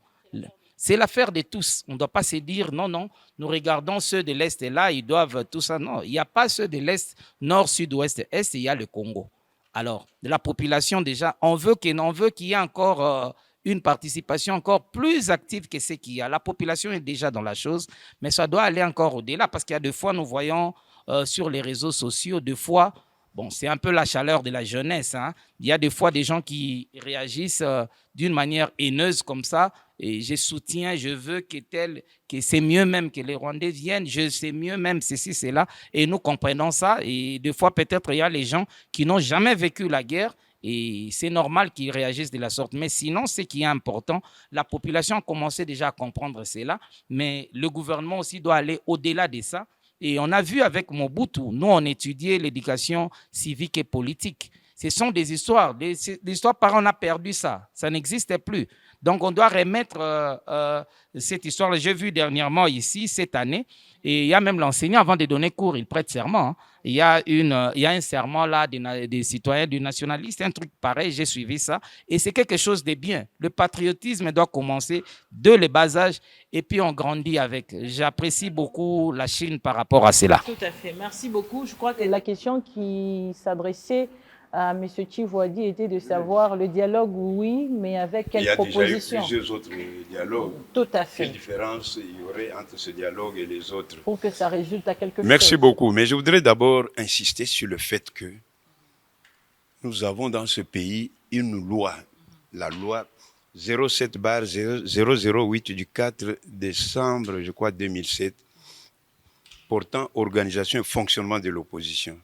C'est l'affaire de tous. On ne doit pas se dire non, non, nous regardons ceux de l'Est et là, ils doivent tout ça. Non, il n'y a pas ceux de l'Est, Nord, Sud, Ouest, Est, il y a le Congo. Alors, de la population déjà, on veut qu'il y ait encore une participation encore plus active que ce qu'il y a. La population est déjà dans la chose, mais ça doit aller encore au-delà parce qu'il y a des fois, nous voyons sur les réseaux sociaux, des fois, bon, c'est un peu la chaleur de la jeunesse. Hein. Il y a des fois des gens qui réagissent d'une manière haineuse comme ça. Et je soutiens, je veux que c'est mieux même que les Rwandais viennent, je sais mieux même ceci, cela. Et nous comprenons ça. Et des fois, peut-être, il y a les gens qui n'ont jamais vécu la guerre. Et c'est normal qu'ils réagissent de la sorte. Mais sinon, ce qui est important, la population a commencé déjà à comprendre cela. Mais le gouvernement aussi doit aller au-delà de ça. Et on a vu avec Mobutu, nous, on étudiait l'éducation civique et politique. Ce sont des histoires. Des histoires par on a perdu ça. Ça n'existait plus. Donc, on doit remettre cette histoire. J'ai vu dernièrement ici, cette année, et il y a même l'enseignant, avant de donner cours, il prête serment. Hein. Il y a un serment là des citoyens, du nationaliste, un truc pareil, j'ai suivi ça. Et c'est quelque chose de bien. Le patriotisme doit commencer dès le bas âge et puis on grandit avec. J'apprécie beaucoup la Chine par rapport à cela. Tout à fait. Merci beaucoup. Je crois que la question qui s'adressait à M. Tivadi était de savoir le dialogue, oui, mais avec quelle proposition? Il y a déjà eu plusieurs autres dialogues. Tout à fait. Quelle différence il y aurait entre ce dialogue et les autres? Pour que ça résulte à quelque chose. Merci beaucoup. Mais je voudrais d'abord insister sur le fait que nous avons dans ce pays une loi, la loi 07/008 du 4 décembre, je crois, 2007, portant organisation et fonctionnement de l'opposition.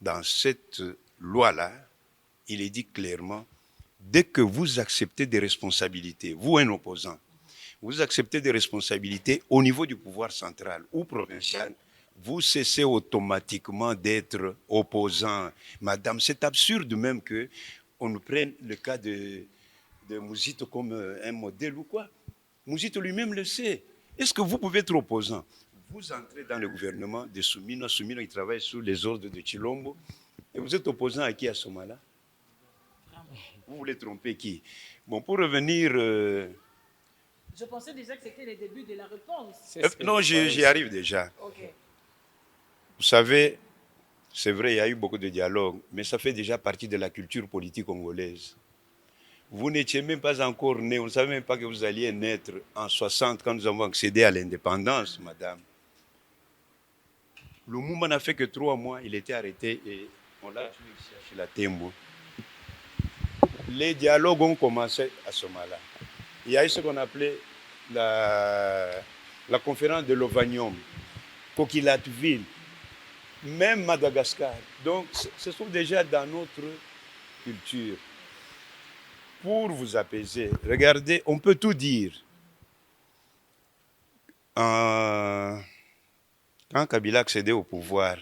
Dans cette loi-là, il est dit clairement, dès que vous acceptez des responsabilités, vous un opposant, vous acceptez des responsabilités au niveau du pouvoir central ou provincial, vous cessez automatiquement d'être opposant. Madame, c'est absurde même qu'on nous prenne le cas de Mouzito comme un modèle ou quoi. Mouzito lui-même le sait. Est-ce que vous pouvez être opposant? Vous entrez dans le gouvernement de Soumino, Soumino il travaille sous les ordres de Chilombo, et vous êtes opposant à qui à ce moment-là? Vous voulez tromper qui? Bon, pour revenir... Je pensais déjà que c'était le début de la réponse. Non, j'y arrive déjà. Okay. Vous savez, c'est vrai, il y a eu beaucoup de dialogues, mais ça fait déjà partie de la culture politique congolaise. Vous n'étiez même pas encore né, vous ne savez même pas que vous alliez naître en 60 quand nous avons accédé à l'indépendance, madame. Le mouvement n'a fait que 3 mois, il était arrêté et on l'a tué ici à Chilatembo. Les dialogues ont commencé à ce moment-là. Il y a eu ce qu'on appelait la conférence de l'Ovanium, Coquillatville, même Madagascar. Donc, ce sont déjà dans notre culture. Pour vous apaiser, regardez, on peut tout dire. Quand Kabila accédait au pouvoir,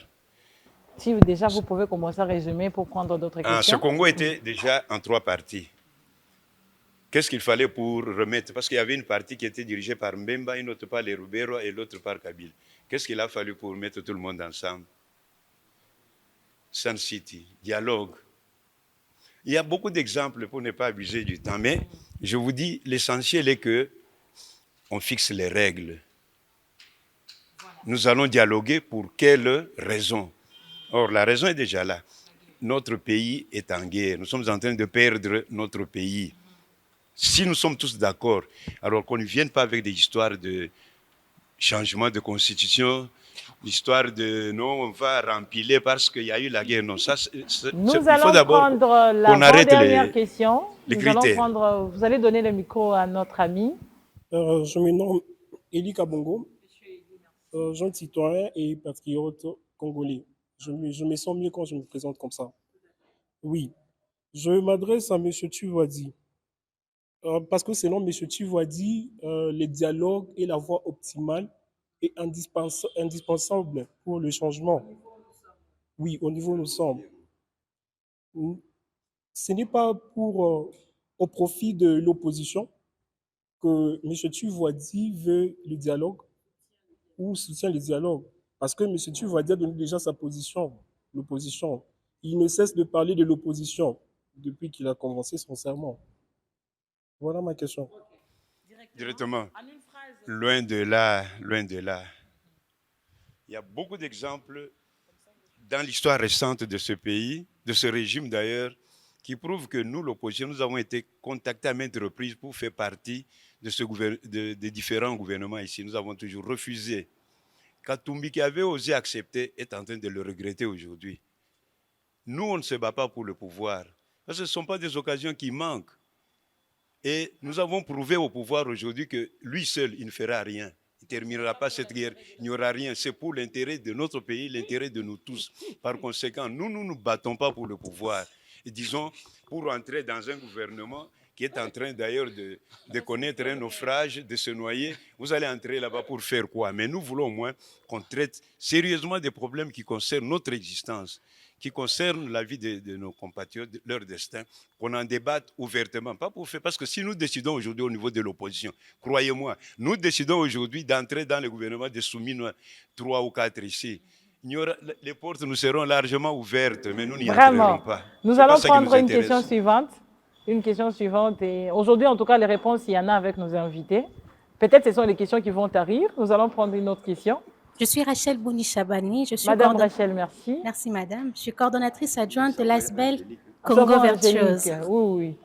Si déjà vous pouvez commencer à résumer pour prendre d'autres ce questions. Congo était déjà en 3 parties. Qu'est-ce qu'il fallait pour remettre? Parce qu'il y avait une partie qui était dirigée par Mbemba, une autre par les Rubero et l'autre par Kabila. Qu'est-ce qu'il a fallu pour mettre tout le monde ensemble? Sun City, dialogue. Il y a beaucoup d'exemples pour ne pas abuser du temps, mais je vous dis, l'essentiel est que on fixe les règles. Nous allons dialoguer pour quelle raison? Or, la raison est déjà là. Notre pays est en guerre. Nous sommes en train de perdre notre pays. Si nous sommes tous d'accord, alors qu'on ne vienne pas avec des histoires de changement de constitution, l'histoire de non, on va rempiler parce qu'il y a eu la guerre. Non, ça, Nous il faut allons d'abord prendre qu'on arrête l'avant-dernière question. les Nous allons critères. vous allez donner le micro à notre ami. Je me nomme Eli Kabongo, jeune citoyen et patriote congolais. Je me sens mieux quand je me présente comme ça. Oui, je m'adresse à M. Tuvadi. Parce que selon M. Tuvadi, le dialogue est la voie optimale et indispensable pour le changement. Oui, au niveau où nous sommes. Ce n'est pas au profit de l'opposition que M. Tuvadi veut le dialogue ou soutient le dialogue. Parce que M. Tuvadi a donné déjà sa position, l'opposition. Il ne cesse de parler de l'opposition depuis qu'il a commencé son serment. Voilà ma question. Directement. Loin de là, loin de là. Il y a beaucoup d'exemples dans l'histoire récente de ce pays, de ce régime d'ailleurs, qui prouvent que nous, l'opposition, nous avons été contactés à maintes reprises pour faire partie des différents gouvernements ici. Nous avons toujours refusé. Katumbi, qui avait osé accepter, est en train de le regretter aujourd'hui. Nous, on ne se bat pas pour le pouvoir. Parce que ce ne sont pas des occasions qui manquent. Et nous avons prouvé au pouvoir aujourd'hui que lui seul, il ne fera rien. Il ne terminera pas cette guerre. Il n'y aura rien. C'est pour l'intérêt de notre pays, l'intérêt de nous tous. Par conséquent, nous ne nous battons pas pour le pouvoir. Et disons, pour entrer dans un gouvernement qui est en train d'ailleurs de connaître un naufrage, de se noyer, vous allez entrer là-bas pour faire quoi? Mais nous voulons au moins qu'on traite sérieusement des problèmes qui concernent notre existence, qui concernent la vie de nos compatriotes, leur destin, qu'on en débatte ouvertement. Pas pour faire, parce que si nous décidons aujourd'hui au niveau de l'opposition, croyez-moi, nous décidons aujourd'hui d'entrer dans le gouvernement des soumis 3 ou 4 ici. Les portes nous seront largement ouvertes, mais nous n'y entrerons pas. Nous allons prendre une question suivante. Une question suivante. Et aujourd'hui, en tout cas, les réponses, il y en a avec nos invités. Peut-être que ce sont les questions qui vont arriver. Nous allons prendre une autre question. Je suis Rachel Bouni-Chabani. Madame Rachel, merci. Merci, madame. Je suis coordonnatrice adjointe de l'ASBEL Congo Vertueuse. Oui.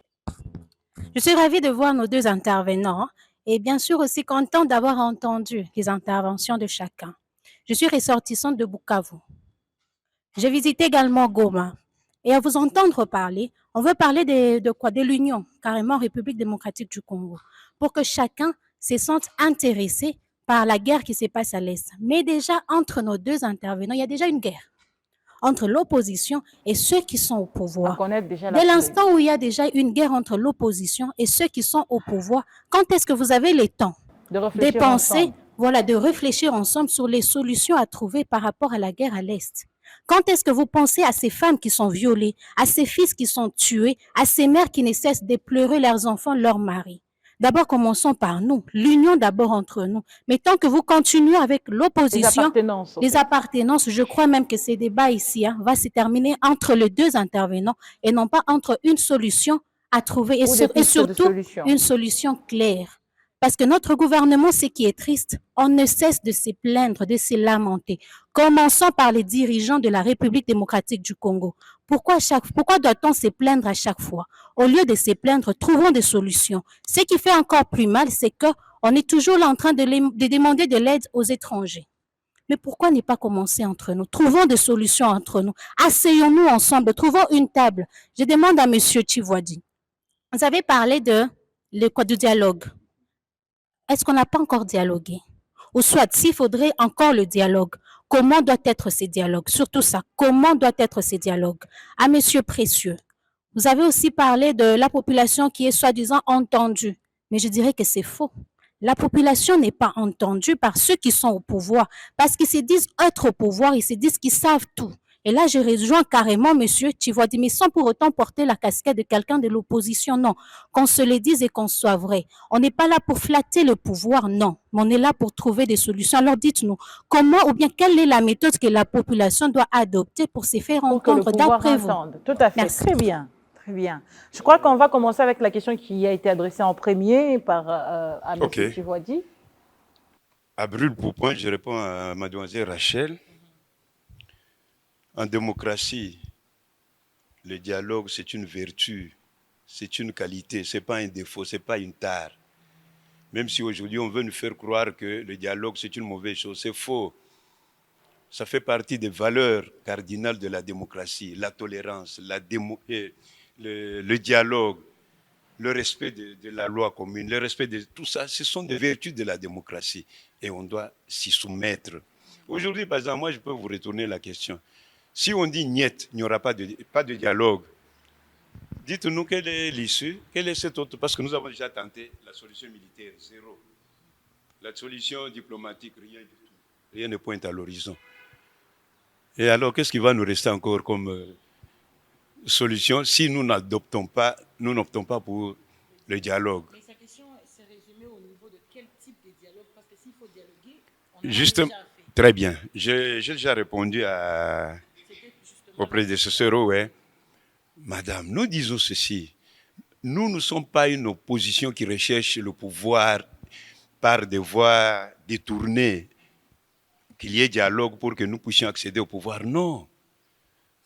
Je suis ravie de voir nos 2 intervenants et bien sûr aussi contente d'avoir entendu les interventions de chacun. Je suis ressortissante de Bukavu. J'ai visité également Goma. Et à vous entendre parler, on veut parler de quoi? De l'Union, carrément République démocratique du Congo, pour que chacun se sente intéressé par la guerre qui se passe à l'Est. Mais déjà, entre nos 2 intervenants, il y a déjà une guerre entre l'opposition et ceux qui sont au pouvoir. Dès l'instant où il y a déjà une guerre entre l'opposition et ceux qui sont au pouvoir, quand est-ce que vous avez le temps de penser, de réfléchir ensemble sur les solutions à trouver par rapport à la guerre à l'Est? Quand est-ce que vous pensez à ces femmes qui sont violées, à ces fils qui sont tués, à ces mères qui ne cessent de pleurer leurs enfants, leurs maris? D'abord, commençons par nous, l'union d'abord entre nous. Mais tant que vous continuez avec l'opposition, les appartenances, je crois même que ces débats ici va se terminer entre les 2 intervenants et non pas entre une solution à trouver et surtout une solution claire. Parce que notre gouvernement, ce qui est triste, on ne cesse de se plaindre, de se lamenter. Commençons par les dirigeants de la République démocratique du Congo. Pourquoi doit-on se plaindre à chaque fois? Au lieu de se plaindre, trouvons des solutions. Ce qui fait encore plus mal, c'est qu'on est toujours là en train de demander de l'aide aux étrangers. Mais pourquoi ne pas commencer entre nous? Trouvons des solutions entre nous. Asseyons-nous ensemble, trouvons une table. Je demande à M. Tuvadi. Vous avez parlé du dialogue. Est-ce qu'on n'a pas encore dialogué? Ou soit, s'il faudrait encore le dialogue, comment doit être ces dialogues? Surtout ça, comment doit être ces dialogues? À Monsieur Précieux, vous avez aussi parlé de la population qui est soi-disant entendue, mais je dirais que c'est faux. La population n'est pas entendue par ceux qui sont au pouvoir, parce qu'ils se disent être au pouvoir, ils se disent qu'ils savent tout. Et là, je rejoins carrément Monsieur Tshisekedi, mais sans pour autant porter la casquette de quelqu'un de l'opposition, non. Qu'on se le dise et qu'on soit vrai. On n'est pas là pour flatter le pouvoir, non. Mais on est là pour trouver des solutions. Alors dites-nous, comment ou bien quelle est la méthode que la population doit adopter pour se faire Pour que le entendre pouvoir d'après vous? entende. Tout à fait. Merci. Très bien. Très bien. Je crois qu'on va commencer avec la question qui a été adressée en premier par à M. Ok. Tshisekedi. À brûle pour point, je réponds à mademoiselle Rachel. En démocratie, le dialogue, c'est une vertu, c'est une qualité, ce n'est pas un défaut, ce n'est pas une tare. Même si aujourd'hui on veut nous faire croire que le dialogue, c'est une mauvaise chose, c'est faux. Ça fait partie des valeurs cardinales de la démocratie, la tolérance, le dialogue, le respect de la loi commune, le respect de tout ça, ce sont des vertus de la démocratie et on doit s'y soumettre. Aujourd'hui, par exemple, moi je peux vous retourner la question. Si on dit niet, il n'y aura pas de dialogue. Dites-nous quelle est l'issue, quelle est cette autre, parce que nous avons déjà tenté la solution militaire, zéro. La solution diplomatique, rien du tout. Rien ne pointe à l'horizon. Et alors, qu'est-ce qui va nous rester encore comme solution si nous n'optons pas pour le dialogue? Mais sa question s'est résumée au niveau de quel type de dialogue, parce que s'il faut dialoguer, on Justement, très bien. J'ai déjà répondu au prédécesseur, ouais. Madame, nous disons ceci. Nous ne sommes pas une opposition qui recherche le pouvoir par des voies détournées, qu'il y ait dialogue pour que nous puissions accéder au pouvoir. Non.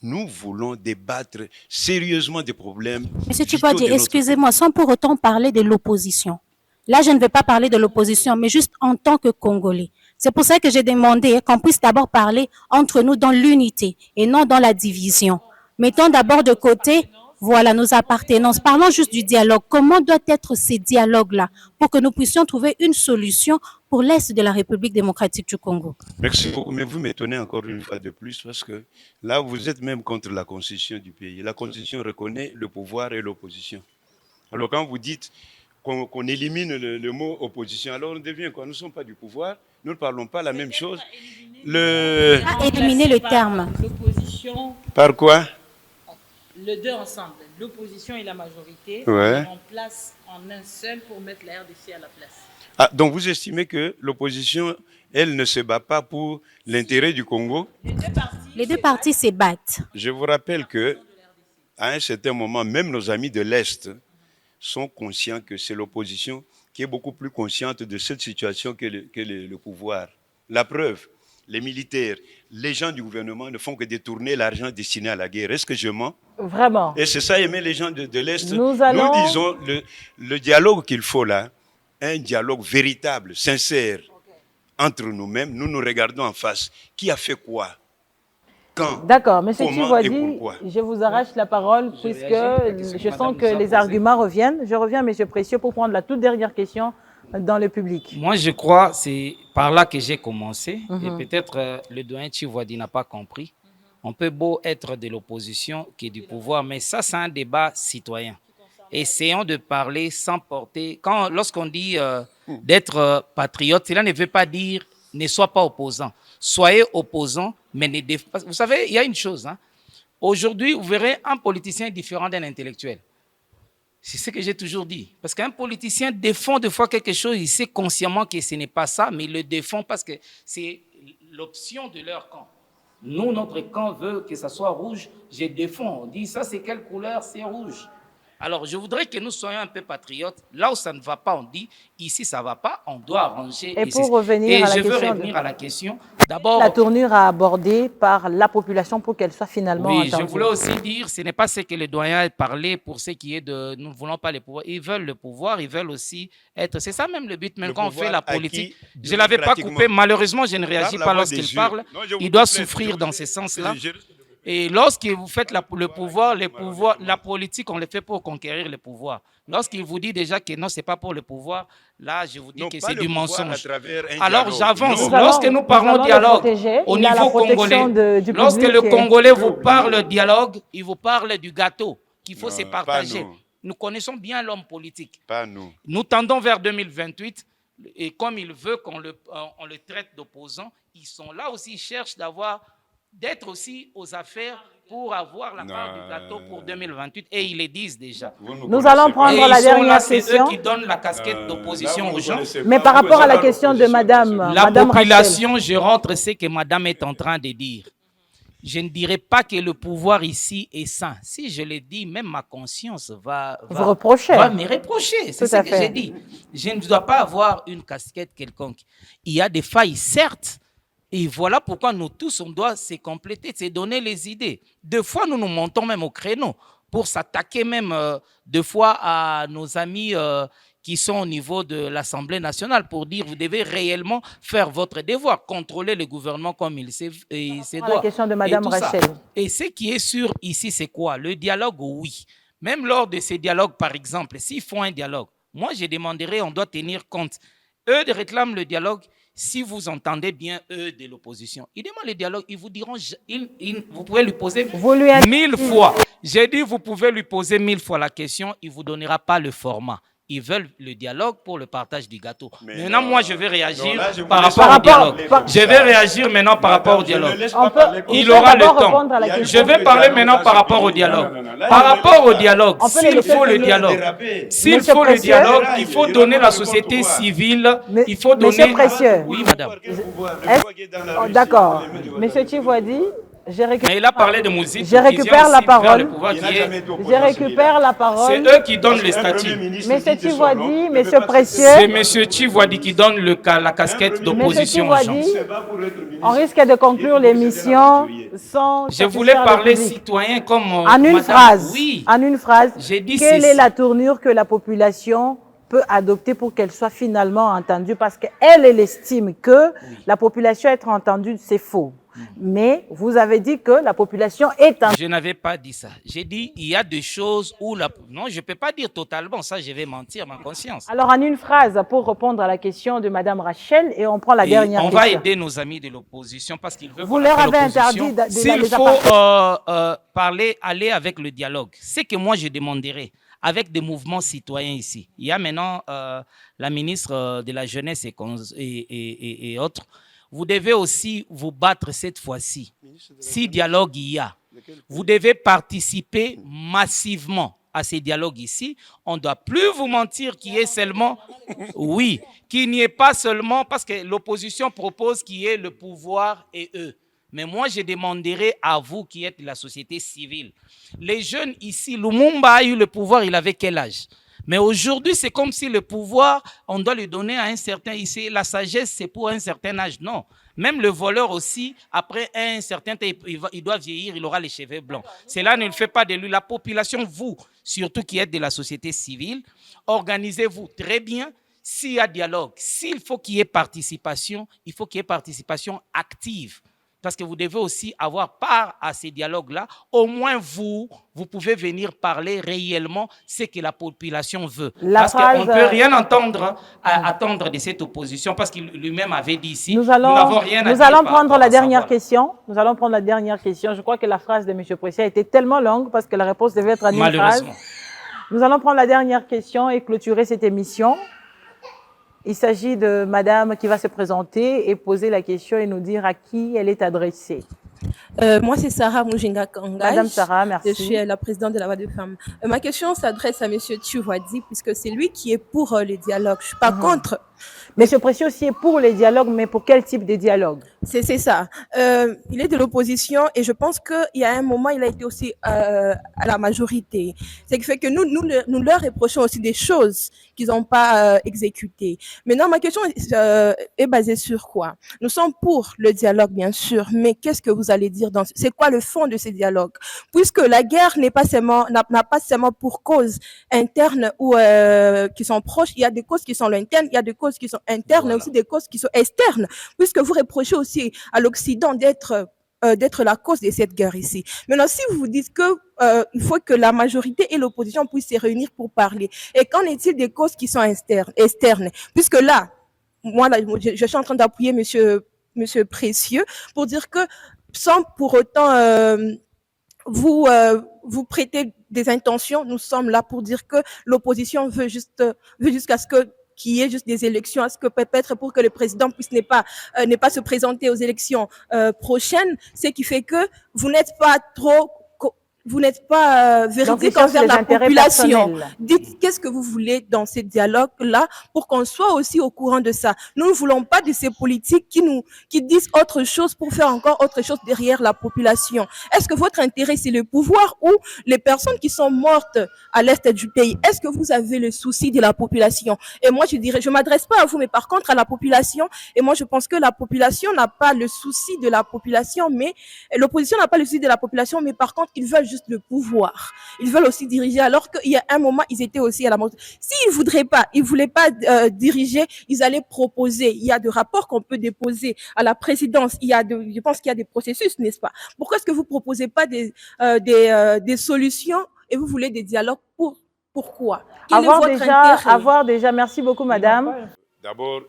Nous voulons débattre sérieusement des problèmes. Monsieur Tshisekedi, excusez-moi, sans pour autant parler de l'opposition. Là, je ne vais pas parler de l'opposition, mais juste en tant que Congolais. C'est pour ça que j'ai demandé qu'on puisse d'abord parler entre nous dans l'unité et non dans la division. Mettons d'abord de côté, voilà, nos appartenances. Parlons juste du dialogue. Comment doit être ces dialogues-là pour que nous puissions trouver une solution pour l'Est de la République démocratique du Congo? Merci beaucoup, mais vous m'étonnez encore une fois de plus parce que là, vous êtes même contre la constitution du pays. La constitution reconnaît le pouvoir et l'opposition. Alors quand vous dites qu'on élimine le mot opposition, alors on devient quoi? Nous ne sommes pas du pouvoir, nous ne parlons pas la même chose. Éliminer le terme. L'opposition. Par quoi? Les deux ensemble, l'opposition et la majorité, ouais. On place en un seul pour mettre la RDC à la place. Ah, donc vous estimez que l'opposition, elle ne se bat pas pour l'intérêt du Congo? Les deux parties se battent. Je vous rappelle que à un certain moment, même nos amis de l'Est sont conscients que c'est l'opposition qui est beaucoup plus consciente de cette situation que le pouvoir. La preuve, les militaires, les gens du gouvernement ne font que détourner l'argent destiné à la guerre. Est-ce que je mens? Vraiment. Et c'est ça, aimer les gens de l'Est. Nous disons, le dialogue qu'il faut là, un dialogue véritable, sincère, entre nous-mêmes, nous nous regardons en face. Qui a fait quoi? Quand? D'accord, M. Comment et Tshisekedi, pourquoi? je vous arrache la parole puisque je sens que les arguments reviennent. Je reviens, M. Précieux, pour prendre la toute dernière question dans le public. Moi, je crois que c'est par là que j'ai commencé. Et peut-être le doyen Tshisekedi n'a pas compris. On peut beau être de l'opposition qui est du pouvoir, mais ça, c'est un débat citoyen. Essayons de parler sans porter... Lorsqu'on dit d'être patriote, cela ne veut pas dire ne sois pas opposant. Soyez opposant, mais ne... Vous savez, il y a une chose. Hein. Aujourd'hui, vous verrez un politicien différent d'un intellectuel. C'est ce que j'ai toujours dit. Parce qu'un politicien défend des fois quelque chose, il sait consciemment que ce n'est pas ça, mais il le défend parce que c'est l'option de leur camp. Nous, notre camp veut que ça soit rouge, je défends. On dit ça, c'est quelle couleur? C'est rouge. Alors, je voudrais que nous soyons un peu patriotes. Là où ça ne va pas, on dit, ici, ça ne va pas, on doit arranger. Et pour revenir à la question, d'abord... La tournure à aborder par la population pour qu'elle soit finalement entendue. Oui, je voulais aussi dire, ce n'est pas ce que le doyen a parlé pour ce qui est de... Nous ne voulons pas le pouvoir. Ils veulent le pouvoir, ils veulent aussi être... C'est ça même le but, même quand on fait la politique. Je ne l'avais pas coupé. Malheureusement, je ne réagis pas lorsqu'il parle. Il doit souffrir dans ce sens-là. Et lorsque vous faites le pouvoir, la politique, on le fait pour conquérir le pouvoir. Lorsqu'il vous dit déjà que non, c'est pas pour le pouvoir, là, je vous dis Non, que pas c'est le du pouvoir mensonge. à travers un Alors, dialogue. j'avance. Non. Lorsque nous parlons dialogue au il a la niveau protection congolais, du lorsque public le et- Congolais vous parle dialogue, il vous parle du gâteau qu'il faut Non, se pas partager. nous. Nous connaissons bien l'homme politique. Pas nous. Nous tendons vers 2028 et comme il veut qu'on le traite d'opposant, ils sont là aussi, ils cherchent d'être aussi aux affaires pour avoir la part du gâteau pour 2028 et ils le disent déjà. Nous allons prendre Et la ils sont dernière là, c'est question. eux qui donnent la casquette d'opposition aux gens. Mais par rapport à la question de Madame La Rachel, population, je rentre ce que Madame est en train de dire. Je ne dirais pas que le pouvoir ici est sain. Si je le dis, même ma conscience va vous reprochez. me reprocher. C'est Tout ce à que fait. j'ai dit. Je ne dois pas avoir une casquette quelconque. Il y a des failles, certes. Et voilà pourquoi nous tous, on doit se compléter, se donner les idées. Des fois, nous nous montons même au créneau pour s'attaquer même des fois à nos amis qui sont au niveau de l'Assemblée nationale pour dire vous devez réellement faire votre devoir, contrôler le gouvernement comme il se La doit. question de Et Madame tout ça. Rachel. Et ce qui est sûr ici, c'est quoi? Le dialogue, oui. Même lors de ces dialogues, par exemple, s'ils font un dialogue, moi, je demanderais, on doit tenir compte. Eux réclament le dialogue. Si vous entendez bien eux de l'opposition, ils demandent le dialogue, ils vous diront, vous pouvez lui poser Vous lui 1000 fois. J'ai dit, vous pouvez lui poser 1000 fois la question, il ne vous donnera pas le format. Ils veulent le dialogue pour le partage du gâteau. Mais maintenant, non, moi, je vais réagir non, là, je vous par laisse rapport pas au dialogue. parler Je vais réagir maintenant par rapport au dialogue. Il aura le temps. Je Je vais parler maintenant par rapport au dialogue. Par rapport au dialogue, On peut les s'il laisser faut le finir. dialogue, s'il Monsieur faut le Précieux. dialogue, il faut donner la société civile, il faut Monsieur donner... Précieux. Oui, madame. Oh, d'accord. Monsieur Tivouadi, Mais il a parlé de musique. Je récupère la parole. Je Je récupère la C'est parole. eux qui donnent le statut. Monsieur Tivouadi, Monsieur Précieux, C'est M. Tivouadi qui donne la casquette Monsieur d'opposition aux gens. Tivouadi, on risque de conclure l'émission sans... Je voulais satisfaire le parler public. citoyen comme En une madame. phrase, Oui. en une phrase, J'ai dit quelle ceci. est la tournure que la population peut adopter pour qu'elle soit finalement entendue? Parce qu'elle, elle estime que la population être entendue, c'est faux. Mais vous avez dit que la population est entendue. Je n'avais pas dit ça. J'ai dit il y a des choses où non, je ne peux pas dire totalement ça, je vais mentir ma conscience. Alors, en une phrase, pour répondre à la question de Madame Rachel, et on prend la Et dernière on question. va aider nos amis de l'opposition parce qu'ils veulent. Vous leur avez interdit de S'il les faut appartenir. aller avec le dialogue, c'est que moi je demanderais avec des mouvements citoyens ici. Il y a maintenant la ministre de la Jeunesse et autres. Vous devez aussi vous battre cette fois-ci. Si dialogue il y a, vous devez participer massivement à ces dialogues ici. On ne doit plus vous mentir qu'il y ait seulement, oui, qu'il n'y ait pas seulement, parce que l'opposition propose qu'il y ait le pouvoir et eux. Mais moi, je demanderai à vous qui êtes de la société civile. Les jeunes ici, Lumumba a eu le pouvoir, il avait quel âge? Mais aujourd'hui, c'est comme si le pouvoir, on doit le donner à un certain... Ici, la sagesse, c'est pour un certain âge. Non. Même le voleur aussi, après un certain temps, il doit vieillir, il aura les cheveux blancs. Cela ne le fait pas de lui. La population, vous, surtout qui êtes de la société civile, organisez-vous très bien. S'il y a dialogue, s'il faut qu'il y ait participation, il faut qu'il y ait participation active. Parce que vous devez aussi avoir part à ces dialogues-là. Au moins, vous pouvez venir parler réellement ce que la population veut. Parce qu'on ne peut rien attendre de cette opposition, parce qu'il lui-même avait dit ici, nous n'avons rien à dire. Nous allons prendre la dernière question. Nous allons prendre la dernière question. Je crois que la phrase de M. Précieux a été tellement longue parce que la réponse devait être en une phrase. Nous allons prendre la dernière question et clôturer cette émission. Il s'agit de madame qui va se présenter et poser la question et nous dire à qui elle est adressée. Moi, c'est Sarah Mujinga Kangaj. Madame Sarah, merci. Je suis la présidente de la Voix des femmes. Ma question s'adresse à Monsieur Tivouadi, puisque c'est lui qui est pour le dialogue. Je suis pas contre. Monsieur Précieux aussi est pour les dialogues, mais pour quel type de dialogue? C'est ça. Il est de l'opposition et je pense qu'il y a un moment, il a été aussi à la majorité. C'est qui fait que nous leur reprochons aussi des choses qu'ils n'ont pas exécutées. Maintenant, ma question est basée sur quoi? Nous sommes pour le dialogue, bien sûr, mais qu'est-ce que vous allez dire c'est quoi le fond de ces dialogues? Puisque la guerre n'a pas seulement pour cause interne ou qui sont proches, il y a des causes qui sont internes, il y a des causes qui sont internes et aussi des causes qui sont externes, puisque vous reprochez aussi à l'Occident d'être d'être la cause de cette guerre ici. Maintenant, si vous vous dites que il faut que la majorité et l'opposition puissent se réunir pour parler, et qu'en est-il des causes qui sont externes? Puisque là, moi, là, je suis en train d'appuyer monsieur Précieux pour dire que sans pour autant vous prêter des intentions, nous sommes là pour dire que l'opposition veut jusqu'à ce que qu'il y ait juste des élections, à ce que peut-être pour que le président puisse ne pas se présenter aux élections prochaines, ce qui fait que vous n'êtes pas véridique envers la population. Dites qu'est-ce que vous voulez dans ces dialogues-là pour qu'on soit aussi au courant de ça. Nous ne voulons pas de ces politiques qui disent autre chose pour faire encore autre chose derrière la population. Est-ce que votre intérêt, c'est le pouvoir ou les personnes qui sont mortes à l'est du pays? Est-ce que vous avez le souci de la population? Et moi, je dirais, je m'adresse pas à vous, mais par contre à la population. Et moi, je pense que la population n'a pas le souci de la population, mais l'opposition n'a pas le souci de la population, mais par contre, ils veulent juste le pouvoir. Ils veulent aussi diriger, alors qu'il y a un moment, ils étaient aussi à la montée. S'ils voulaient pas diriger, ils allaient proposer. Il y a des rapports qu'on peut déposer à la présidence. Je pense qu'il y a des processus, n'est-ce pas? Pourquoi est-ce que vous proposez pas des solutions et vous voulez des dialogues? Pourquoi? Quel est votre intérêt? Déjà, merci beaucoup, madame. D'abord,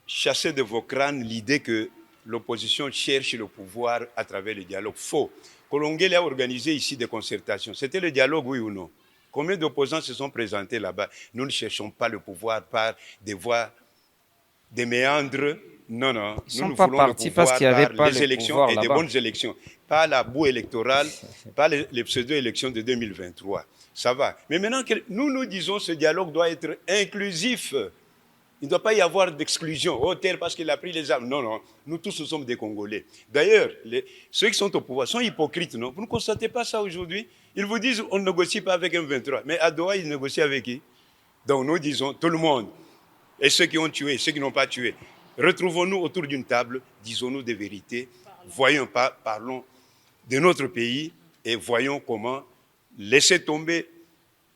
chassez de vos crânes l'idée que l'opposition cherche le pouvoir à travers le dialogue. Faux. Kolongele a organisé ici des concertations. C'était le dialogue, oui ou non? Combien d'opposants se sont présentés là-bas? Nous ne cherchons pas le pouvoir par des voies, des méandres. Non, non. Nous ne voulons le pouvoir par les élections et des bonnes élections. Pas la boue électorale, pas les pseudo-élections de 2023. Ça va. Mais maintenant, nous disons que ce dialogue doit être inclusif. Il ne doit pas y avoir d'exclusion. Oh, tel parce qu'il a pris les armes. Non, non. Nous tous, nous sommes des Congolais. D'ailleurs, ceux qui sont au pouvoir sont hypocrites, non? Vous ne constatez pas ça aujourd'hui? Ils vous disent on ne négocie pas avec M23. Mais à Doha, ils négocient avec qui? Donc nous disons, tout le monde, et ceux qui ont tué, ceux qui n'ont pas tué, retrouvons-nous autour d'une table, disons-nous des vérités, parlons de notre pays et voyons comment laisser tomber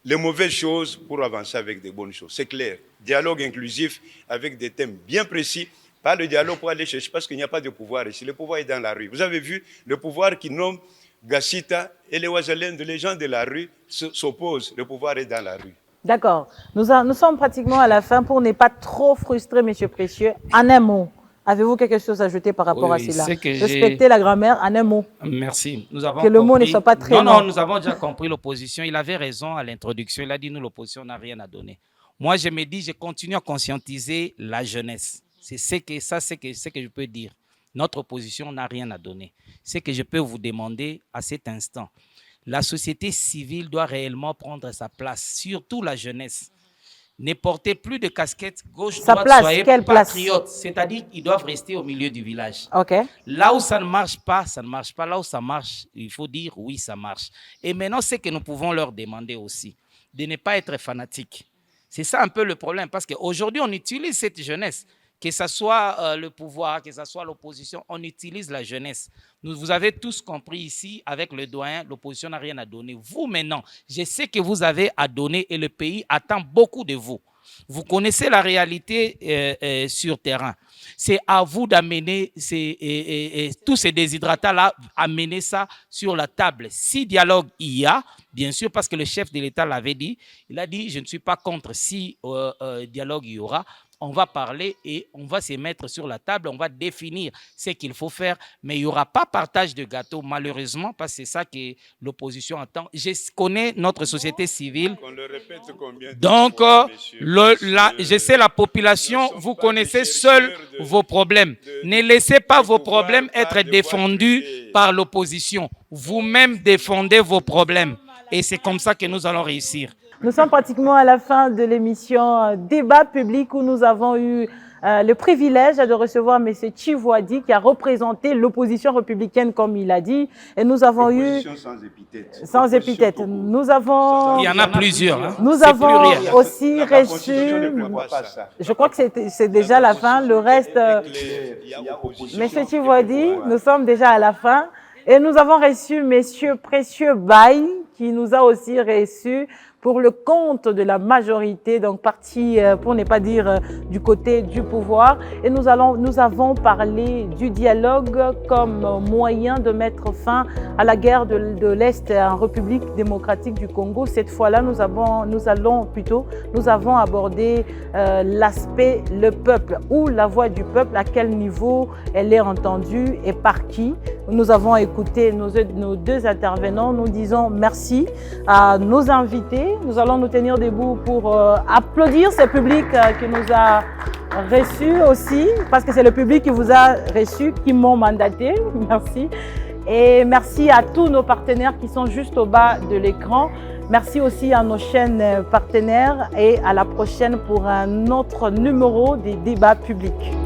les mauvaises choses pour avancer avec des bonnes choses. C'est clair. Dialogue inclusif avec des thèmes bien précis. Pas le dialogue pour aller chercher, parce qu'il n'y a pas de pouvoir ici. Le pouvoir est dans la rue. Vous avez vu le pouvoir qui nomme Gassita et les Ouazalènes, les gens de la rue s'opposent. Le pouvoir est dans la rue. D'accord. Nous sommes pratiquement à la fin. Pour ne pas trop frustrer, M. Précieux, en un mot, avez-vous quelque chose à ajouter par rapport à cela? Respectez la grammaire en un mot. Merci. Nous avons que le mot ne soit pas très long. Non, nous avons déjà compris l'opposition. Il avait raison à l'introduction. Il a dit nous, l'opposition n'a rien à donner. Moi, je me dis, je continue à conscientiser la jeunesse. C'est ce que je peux dire. Notre opposition n'a rien à donner. Ce que je peux vous demander à cet instant, la société civile doit réellement prendre sa place, surtout la jeunesse. Ne portez plus de casquette gauche-droite, soyez patriotes. C'est-à-dire qu'ils doivent rester au milieu du village. Okay. Là où ça ne marche pas, ça ne marche pas. Là où ça marche, il faut dire oui, ça marche. Et maintenant, c'est que nous pouvons leur demander aussi de ne pas être fanatiques. C'est ça un peu le problème, parce qu'aujourd'hui, on utilise cette jeunesse. Que ce soit le pouvoir, que ce soit l'opposition, on utilise la jeunesse. Vous avez tous compris ici, avec le doyen, l'opposition n'a rien à donner. Vous, maintenant, je sais que vous avez à donner et le pays attend beaucoup de vous. Vous connaissez la réalité sur terrain. C'est à vous d'amener tous ces déshydratants-là, amener ça sur la table. Si dialogue il y a, bien sûr, parce que le chef de l'État l'avait dit, il a dit, je ne suis pas contre si dialogue il y aura. On va parler et on va se mettre sur la table, on va définir ce qu'il faut faire, mais il n'y aura pas partage de gâteau, malheureusement, parce que c'est ça que l'opposition entend. Je connais notre société civile. On le répète combien de donc, fois, monsieur, je sais la population, vous connaissez seuls vos problèmes. Ne laissez pas vos problèmes être défendus par l'opposition. Vous-même défendez vos problèmes. Et c'est comme ça que nous allons réussir. Nous sommes pratiquement à la fin de l'émission Débat public où nous avons eu le privilège de recevoir M. Tshivoadi qui a représenté l'opposition républicaine comme il a dit. Et nous avons eu... sans épithète. Sans épithète. Nous avons... Il y en a plusieurs. Hein. Nous avons aussi reçu... Je crois que c'est déjà la fin. Le reste... M. Tshivoadi, nous sommes déjà à la fin. Et nous avons reçu M. Précieux Baye, qui nous a aussi reçus pour le compte de la majorité, donc parti, pour ne pas dire du côté du pouvoir. Et nous avons parlé du dialogue comme moyen de mettre fin à la guerre de l'Est en République démocratique du Congo. Cette fois-là, nous avons abordé l'aspect le peuple ou la voix du peuple, à quel niveau elle est entendue et par qui. Nous avons écouté nos deux intervenants. Nous disons merci à nos invités. Nous allons nous tenir debout pour applaudir ce public qui nous a reçus aussi, parce que c'est le public qui vous a reçus, qui m'ont mandaté. Merci. Et merci à tous nos partenaires qui sont juste au bas de l'écran. Merci aussi à nos chaînes partenaires et à la prochaine pour un autre numéro des débats publics.